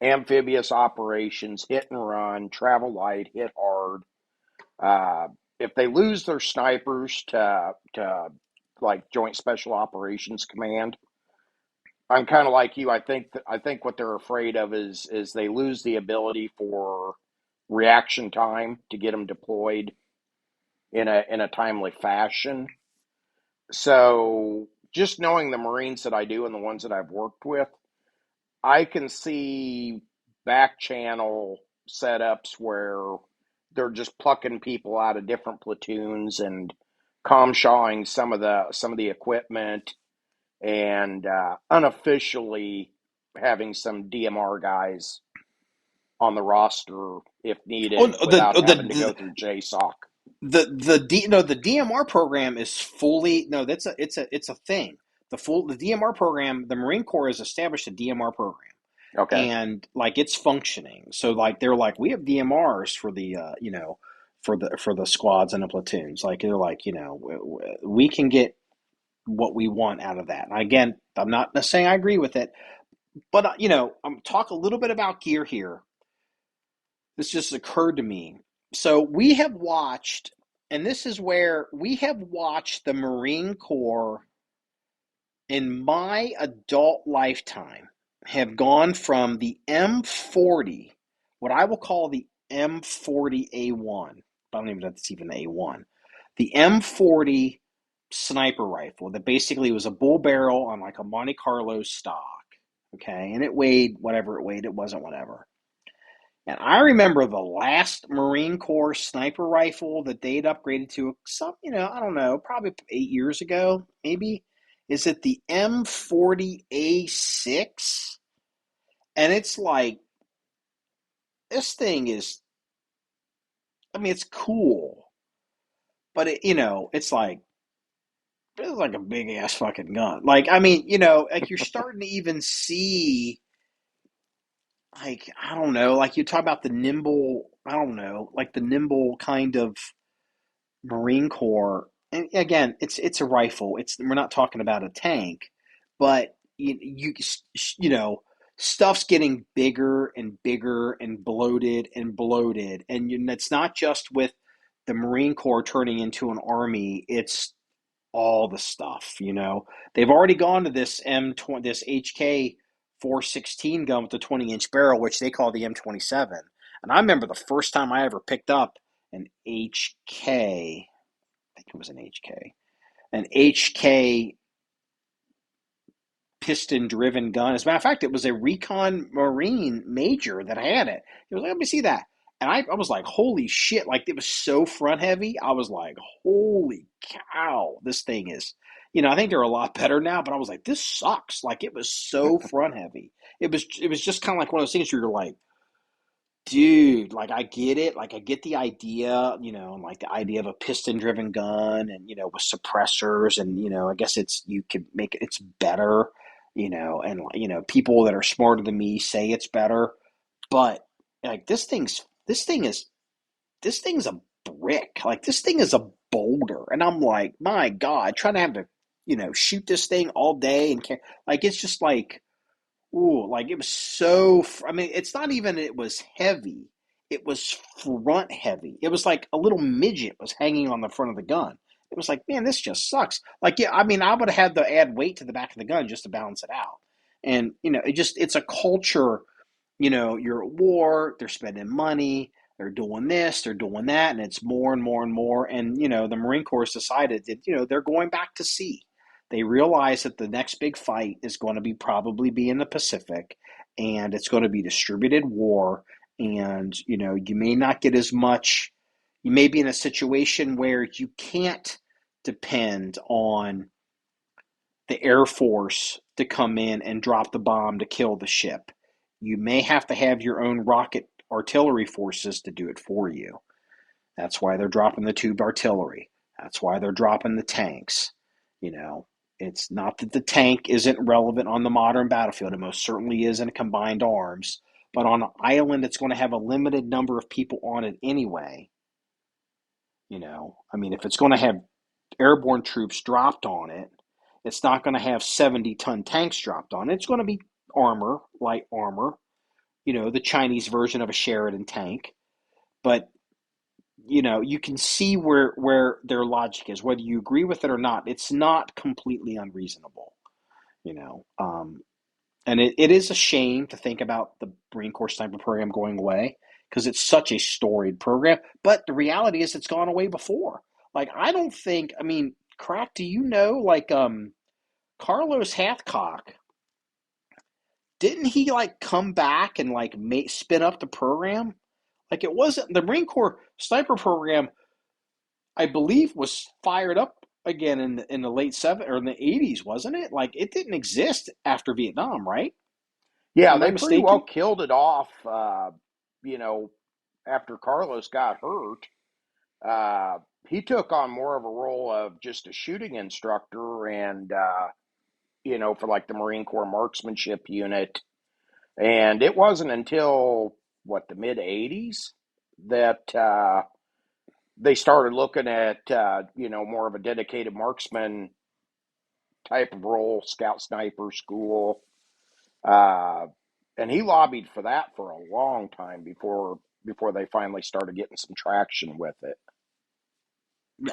Amphibious operations, hit and run, travel light, hit hard. If they lose their snipers to like Joint Special Operations Command, I'm kind of like you. I think what they're afraid of is they lose the ability for reaction time to get them deployed in a timely fashion. So just knowing the Marines that I do and the ones that I've worked with, I can see back channel setups where they're just plucking people out of different platoons and comshawing some of the equipment and unofficially having some DMR guys on the roster if needed without having to go through JSOC. the DMR program is fully no. That's it's a thing. The DMR program, the Marine Corps has established a DMR program, Okay. and like it's functioning. So like they're like we have DMRs for the for the squads and the platoons. Like they're like we can get what we want out of that. And again, I'm not saying I agree with it, but I'm talk a little bit about gear here. This just occurred to me. So we have watched, and this is where we have watched the Marine Corps in my adult lifetime have gone from the M40, what I will call the M40A1. I don't even know if it's even A1. The M40 sniper rifle that basically was a bull barrel on like a Monte Carlo stock. Okay. And it weighed whatever it weighed. It wasn't whatever. And I remember the last Marine Corps sniper rifle that they'd upgraded to some, I don't know, probably 8 years ago, maybe. Is it the M40A6? And it's like, this thing is, I mean, it's cool, but it's like a big ass fucking gun. Like, I mean, like you're starting to even see, like, I don't know, like you talk about the nimble, I don't know, like the nimble kind of Marine Corps, and again, it's a rifle. We're not talking about a tank, but you know stuff's getting bigger and bigger and bloated, and it's not just with the Marine Corps turning into an army. It's all the stuff. They've already gone to this M20, this HK 416 gun with the 20-inch barrel, which they call the M27. And I remember the first time I ever picked up an HK, I think it was an HK piston-driven gun. As a matter of fact, it was a Recon Marine Major that had it. He was like, let me see that. And I was like, holy shit, like it was so front heavy. I was like, holy cow, this thing is, I think they're a lot better now, but I was like, this sucks. Like it was so front heavy. It was just kind of like one of those things where you're like, dude, like I get it. Like I get the idea, like the idea of a piston driven gun and, with suppressors and, I guess you could make it's better, and, people that are smarter than me say it's better. But like this thing's a brick. Like this thing is a boulder. And I'm like, my God, trying to have to, shoot this thing all day and like, it's just like, ooh, like it was so. I mean, it's not even it was heavy. It was front heavy. It was like a little midget was hanging on the front of the gun. It was like, man, this just sucks. Like, yeah, I mean, I would have had to add weight to the back of the gun just to balance it out. And it's a culture. You're at war. They're spending money. They're doing this. They're doing that, and it's more and more and more. And the Marine Corps has decided that they're going back to sea. They realize that the next big fight is going to probably be in the Pacific, and it's going to be distributed war. And you may not get as much. You may be in a situation where you can't depend on the Air Force to come in and drop the bomb to kill the ship. You may have to have your own rocket artillery forces to do it for you. That's why they're dropping the tubed artillery. That's why they're dropping the tanks. It's not that the tank isn't relevant on the modern battlefield. It most certainly is in combined arms. But on an island, it's going to have a limited number of people on it anyway. I mean, if it's going to have airborne troops dropped on it, it's not going to have 70-ton tanks dropped on it. It's going to be armor, light armor, the Chinese version of a Sheridan tank. But you can see where their logic is, whether you agree with it or not. It's not completely unreasonable, and it is a shame to think about the Marine Corps sniper program going away because it's such a storied program. But the reality is it's gone away before. Like, I don't think, I mean, Crack, do you know, like, Carlos Hathcock, didn't he, like, come back and, like, spin up the program? Like, it wasn't, the Marine Corps sniper program, I believe, was fired up again in the late 70s or in the 80s, wasn't it? Like, it didn't exist after Vietnam, right? Yeah, Am I they pretty well mistaken? killed it off, after Carlos got hurt. he took on more of a role of just a shooting instructor and, for like the Marine Corps marksmanship unit. And it wasn't until, the mid 80s that they started looking at, more of a dedicated marksman type of role, scout sniper school. Uh, and he lobbied for that for a long time before they finally started getting some traction with it.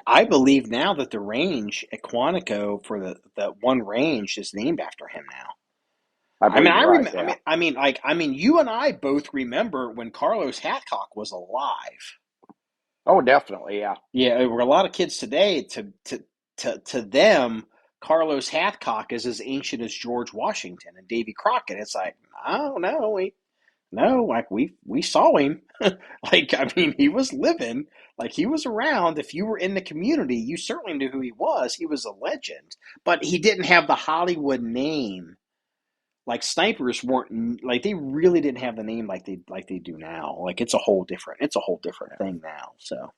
I believe now that the range at Quantico for the one range is named after him now. I believe you're right. remember. Yeah. You and I both remember when Carlos Hatcock was alive. Oh, definitely. Yeah. Yeah, there were a lot of kids today. To them, Carlos Hathcock is as ancient as George Washington and Davy Crockett. It's like, I don't know, we saw him. He was living, he was around. If you were in the community, you certainly knew who he was. He was a legend, but he didn't have the Hollywood name. Like snipers weren't they really didn't have the name like they do now. It's a whole different thing now. So.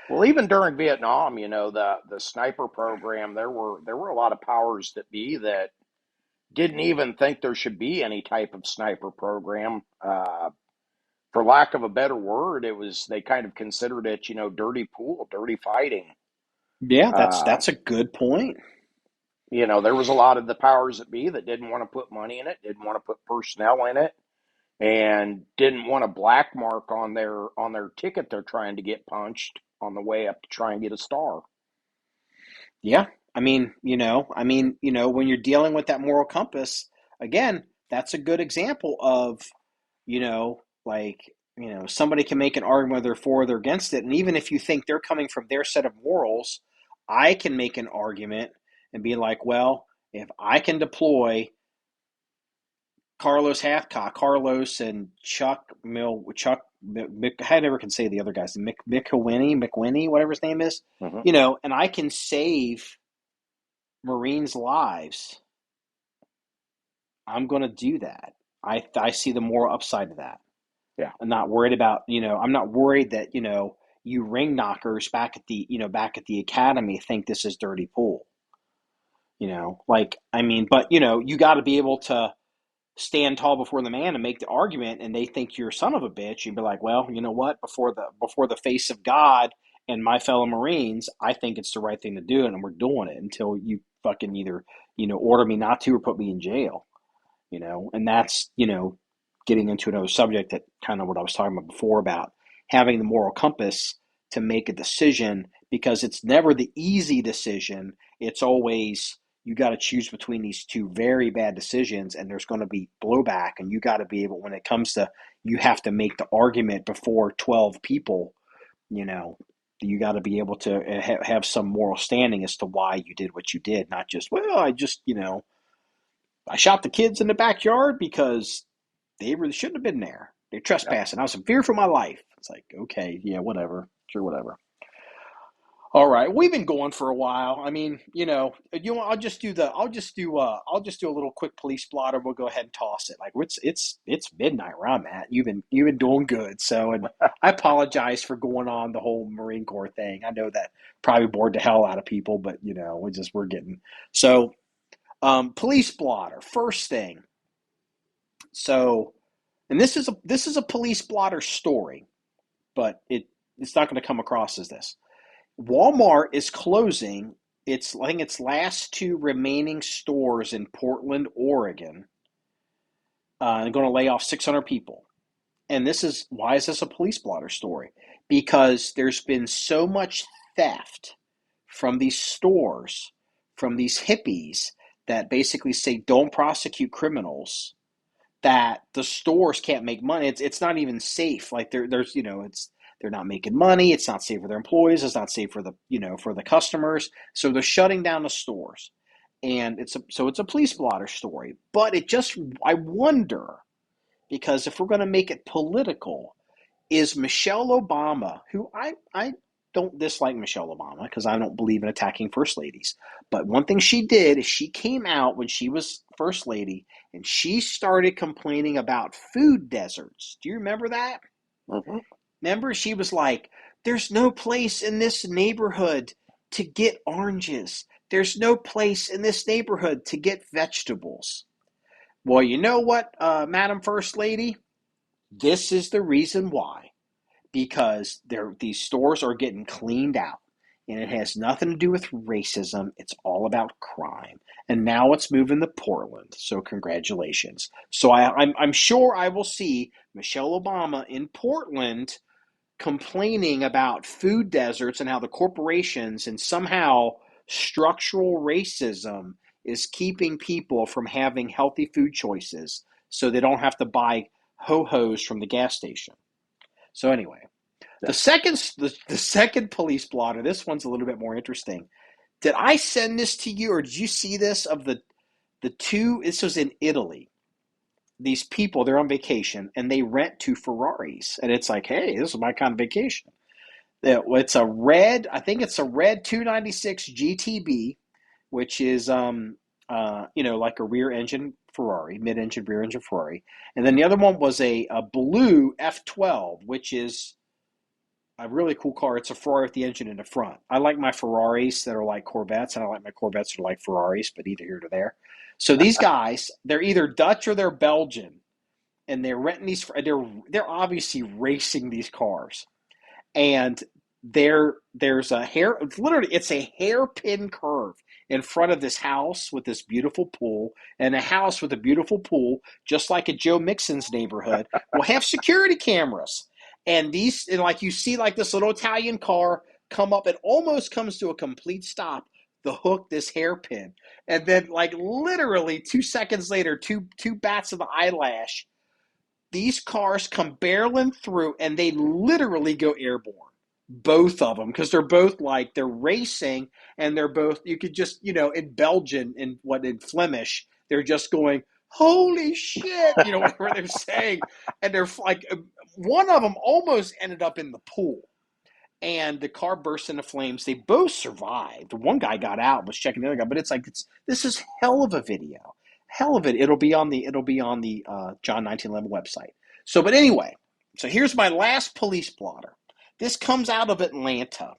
Well, even during Vietnam, the sniper program, there were a lot of powers that be that didn't even think there should be any type of sniper program. For lack of a better word, they kind of considered it, dirty pool, dirty fighting. Yeah, that's a good point. There was a lot of the powers that be that didn't want to put money in it, didn't want to put personnel in it, and didn't want a black mark on their ticket they're trying to get punched on the way up to try and get a star. Yeah. When you're dealing with that moral compass, again, that's a good example of, somebody can make an argument whether they're for or they're against it. And even if you think they're coming from their set of morals, I can make an argument and be like, well, if I can deploy Carlos and I never can say the other guys, McWhinney, whatever his name is, Mm-hmm. and I can save Marines' lives, I'm going to do that. I see the moral upside to that. Yeah. I'm not worried about, I'm not worried that, you ring knockers back at the academy think this is dirty pool. But you got to be able to stand tall before the man and make the argument, and they think you're a son of a bitch. You'd be like, well, you know what? Before the face of God and my fellow Marines, I think it's the right thing to do, and we're doing it until you fucking either, order me not to or put me in jail. And that's, getting into another subject that kind of what I was talking about before about having the moral compass to make a decision, because it's never the easy decision. It's always, you got to choose between these two very bad decisions, and there's going to be blowback, and you got to be able, when it comes to, you have to make the argument before 12 people, you got to be able to have some moral standing as to why you did what you did, not just, well, I shot the kids in the backyard because they really shouldn't have been there. They're trespassing. Yep. I was in fear for my life. It's like, okay, yeah, whatever. Sure, whatever. All right, we've been going for a while. I'll just do a little quick police blotter. We'll go ahead and toss it. It's midnight where I'm at. You've been doing good. So, and I apologize for going on the whole Marine Corps thing. I know that probably bored the hell out of people, but we're getting so. Police blotter, first thing. So, and this is a police blotter story, but it's not going to come across as this. Walmart is closing its last two remaining stores in Portland, Oregon, and going to lay off 600 people. And why is this a police blotter story? Because there's been so much theft from these stores, from these hippies that basically say don't prosecute criminals, that the stores can't make money. It's not even safe. They're not making money. It's not safe for their employees. It's not safe for the customers. So they're shutting down the stores, and it's a police blotter story. But I wonder, because if we're going to make it political, is Michelle Obama, who I don't dislike Michelle Obama because I don't believe in attacking first ladies. But one thing she did is she came out when she was first lady and she started complaining about food deserts. Do you remember that? Mm-hmm. Remember, she was like, there's no place in this neighborhood to get oranges. There's no place in this neighborhood to get vegetables. Well, you know what, Madam First Lady? This is the reason why. Because these stores are getting cleaned out. And it has nothing to do with racism. It's all about crime. And now it's moving to Portland. So congratulations. So I'm sure I will see Michelle Obama in Portland complaining about food deserts and how the corporations and somehow structural racism is keeping people from having healthy food choices so they don't have to buy ho-hos from the gas station. So anyway, the second police blotter, this one's a little bit more interesting. Did I send this to you, or did you see this of the two? This was in Italy. These people, they're on vacation, and they rent two Ferraris. And it's like, hey, this is my kind of vacation. It's a red, I think it's a red 296 GTB, which is, like a rear engine Ferrari, mid-engine, rear engine Ferrari. And then the other one was a blue F12, which is a really cool car. It's a Ferrari with the engine in the front. I like my Ferraris that are like Corvettes, and I like my Corvettes that are like Ferraris, but either here or there. So these guys, they're either Dutch or they're Belgian, and they're renting these. They're obviously racing these cars, and there's a it's a hairpin curve in front of this house with this beautiful pool, and a house with a beautiful pool, just like at Joe Mixon's neighborhood, will have security cameras. And like you see, like this little Italian car come up, it almost comes to a complete stop to hook this hairpin. And then, like, literally 2 seconds later, two bats of the eyelash, these cars come barreling through and they literally go airborne. Both of them, because they're both like, they're racing, and they're both, you could just, in Belgian, in Flemish, they're just going, holy shit, whatever they're saying. And they're like, one of them almost ended up in the pool, and the car burst into flames. They both survived. One guy got out and was checking the other guy, but it's like, this is hell of a video. Hell of it. It'll be on the John 1911 website. So, but anyway, so here's my last police blotter. This comes out of Atlanta,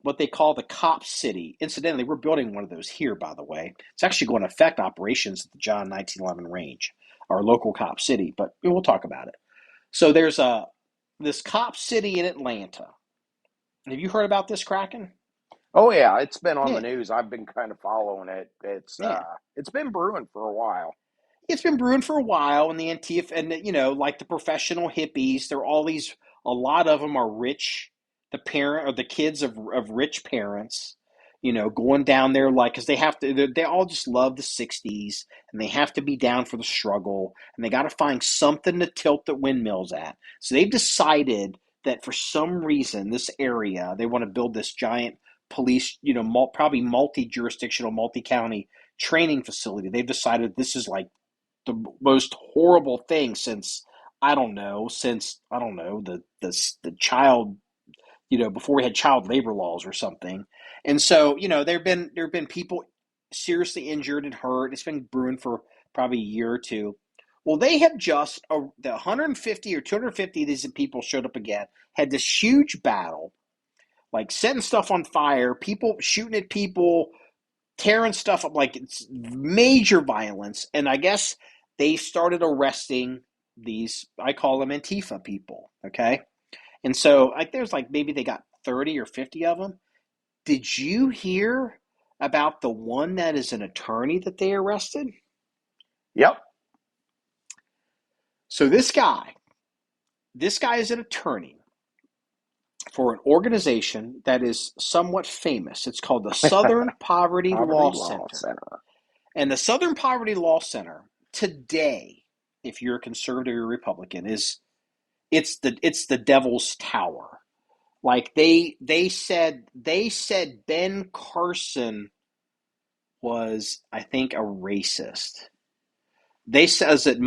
what they call the Cop City. Incidentally, we're building one of those here, by the way. It's actually going to affect operations at the John 1911 range, our local Cop City, but we'll talk about it. So there's this Cop City in Atlanta. Have you heard about this, Kraken? Oh yeah, it's been on the news. I've been kind of following it. It's been brewing for a while. It's been brewing for a while, and the Antifa, and like the professional hippies, they're all these. A lot of them are rich, the kids of rich parents, going down there, like, because they have to, they all just love the 60s, and they have to be down for the struggle, and they got to find something to tilt the windmills at. So they've decided that for some reason, this area, they want to build this giant police, probably multi-jurisdictional, multi-county training facility. They've decided this is like the most horrible thing since the child, before we had child labor laws or something. And so, there have been people seriously injured and hurt. It's been brewing for probably a year or two. Well, they have just, the 150 or 250 of these people showed up again, had this huge battle, like setting stuff on fire, people shooting at people, tearing stuff up, like it's major violence. And I guess they started arresting these, I call them Antifa people, okay? And so, like, there's like, maybe they got 30 or 50 of them. Did you hear about the one that is an attorney that they arrested? Yep. So this guy is an attorney for an organization that is somewhat famous. It's called the Southern Poverty Law Center. And the Southern Poverty Law Center today, if you're a conservative or Republican, it's the devil's tower. Like they said Ben Carson was, I think, a racist. They says that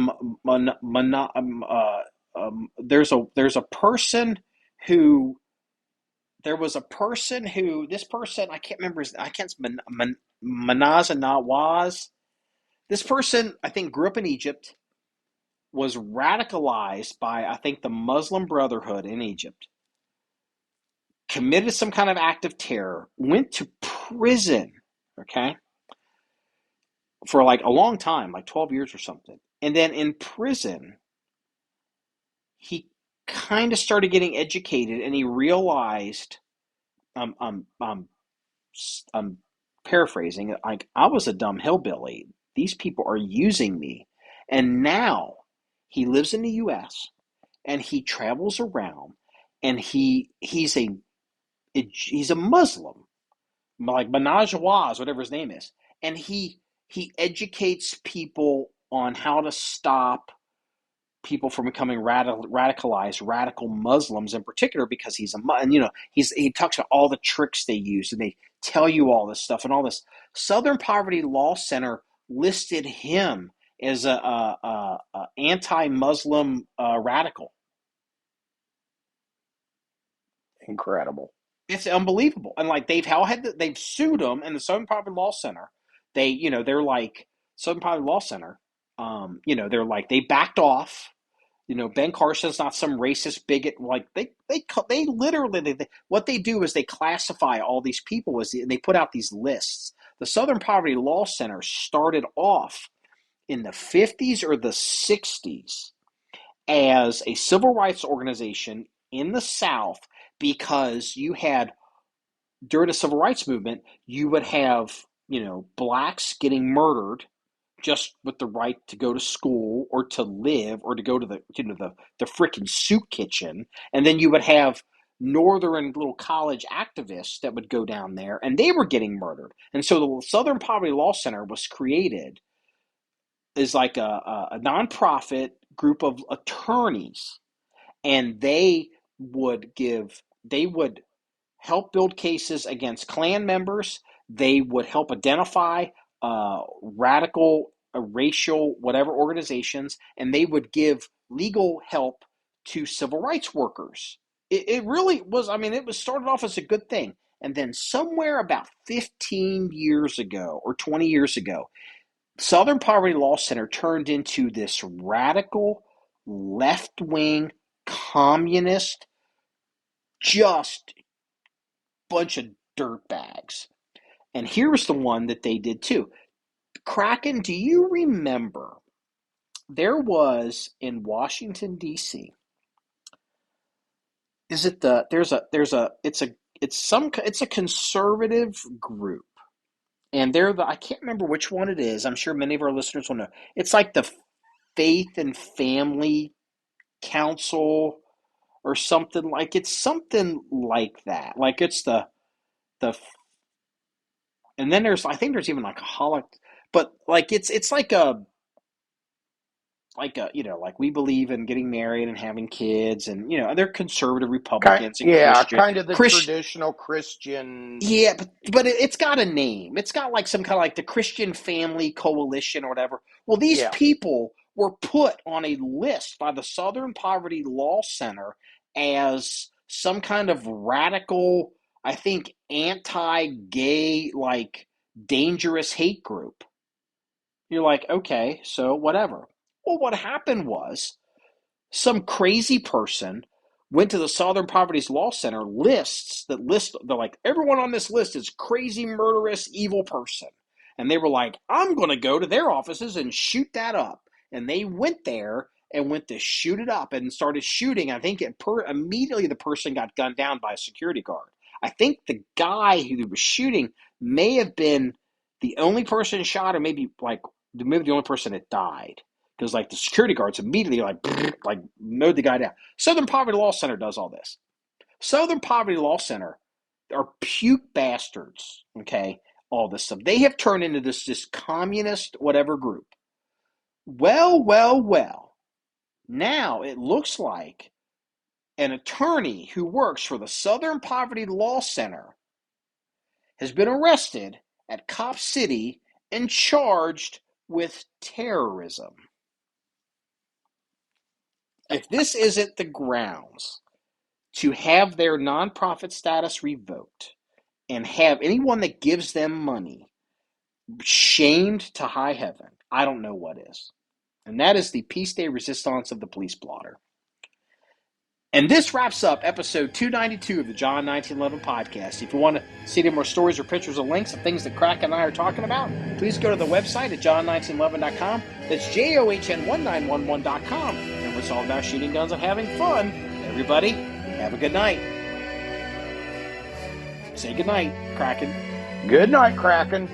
there's a person who. There was a person who, this person, I can't remember, Manaz and Nawaz. This person, I think, grew up in Egypt, was radicalized by, I think, the Muslim Brotherhood in Egypt. committed some kind of act of terror, went to prison, okay, for like a long time, like 12 years or something. And then in prison, he kind of started getting educated and he realized, um, um, um, I'm paraphrasing, like, I was a dumb hillbilly. These people are using me. And now he lives in the US and he travels around and he's a Muslim, like Minaj Awaz, whatever his name is, and he educates people on how to stop people from becoming radicalized, radical Muslims in particular, because he's and he talks about all the tricks they use, and they tell you all this stuff and all this. Southern Poverty Law Center listed him as a anti-Muslim radical. Incredible. It's unbelievable. And like they've sued them, and the Southern Poverty Law Center, they're like Southern Poverty Law Center, they're like, they backed off. Ben Carson's not some racist bigot. Like they literally, what they do is they classify all these people and they put out these lists. The Southern Poverty Law Center started off in the 50s or the 60s as a civil rights organization in the South, because you had, during the civil rights movement, you would have, blacks getting murdered just with the right to go to school or to live or to go to the freaking soup kitchen. And then you would have northern little college activists that would go down there and they were getting murdered. And so the Southern Poverty Law Center was created as like a nonprofit group of attorneys, and they would help build cases against Klan members. They would help identify radical, racial, whatever organizations, and they would give legal help to civil rights workers. It really was, it was started off as a good thing. And then somewhere about 15 years ago or 20 years ago, Southern Poverty Law Center turned into this radical, left-wing, communist, just bunch of dirtbags. And here's the one that they did too. Kraken, do you remember there was in Washington D.C. Is it the it's a conservative group, and I can't remember which one it is. I'm sure many of our listeners will know. It's like the Faith and Family Council or something, like it's something like that. Like it's the and then I think there's even like a but like it's like we believe in getting married and having kids, and they're conservative Republicans and Kind of the traditional Christian. Yeah, but it's got a name. It's got like some kind of like the Christian Family Coalition or whatever. Well, these people were put on a list by the Southern Poverty Law Center as some kind of radical, I think, anti-gay, like dangerous hate group. You're like, okay, so whatever. Well, what happened was some crazy person went to the Southern Poverty Law Center they're like, everyone on this list is crazy, murderous, evil person. And they were like, I'm going to go to their offices and shoot that up. And they went there and went to shoot it up and started shooting. I think immediately the person got gunned down by a security guard. I think the guy who was shooting may have been the only person shot, or maybe the only person that died. Because like the security guards immediately like mowed the guy down. Southern Poverty Law Center does all this. Southern Poverty Law Center are puke bastards. Okay, all this stuff. They have turned into this communist whatever group. Well. Now it looks like an attorney who works for the Southern Poverty Law Center has been arrested at Cop City and charged with terrorism. If this isn't the grounds to have their nonprofit status revoked and have anyone that gives them money shamed to high heaven, I don't know what is. And that is the piece de resistance of the police blotter. And this wraps up episode 292 of the John 1911 podcast. If you want to see any more stories or pictures or links of things that Kraken and I are talking about, please go to the website at john1911.com. That's JOHN1911.com. Remember, it's all about shooting guns and having fun. Everybody, have a good night. Say good night, Kraken. Good night, Kraken.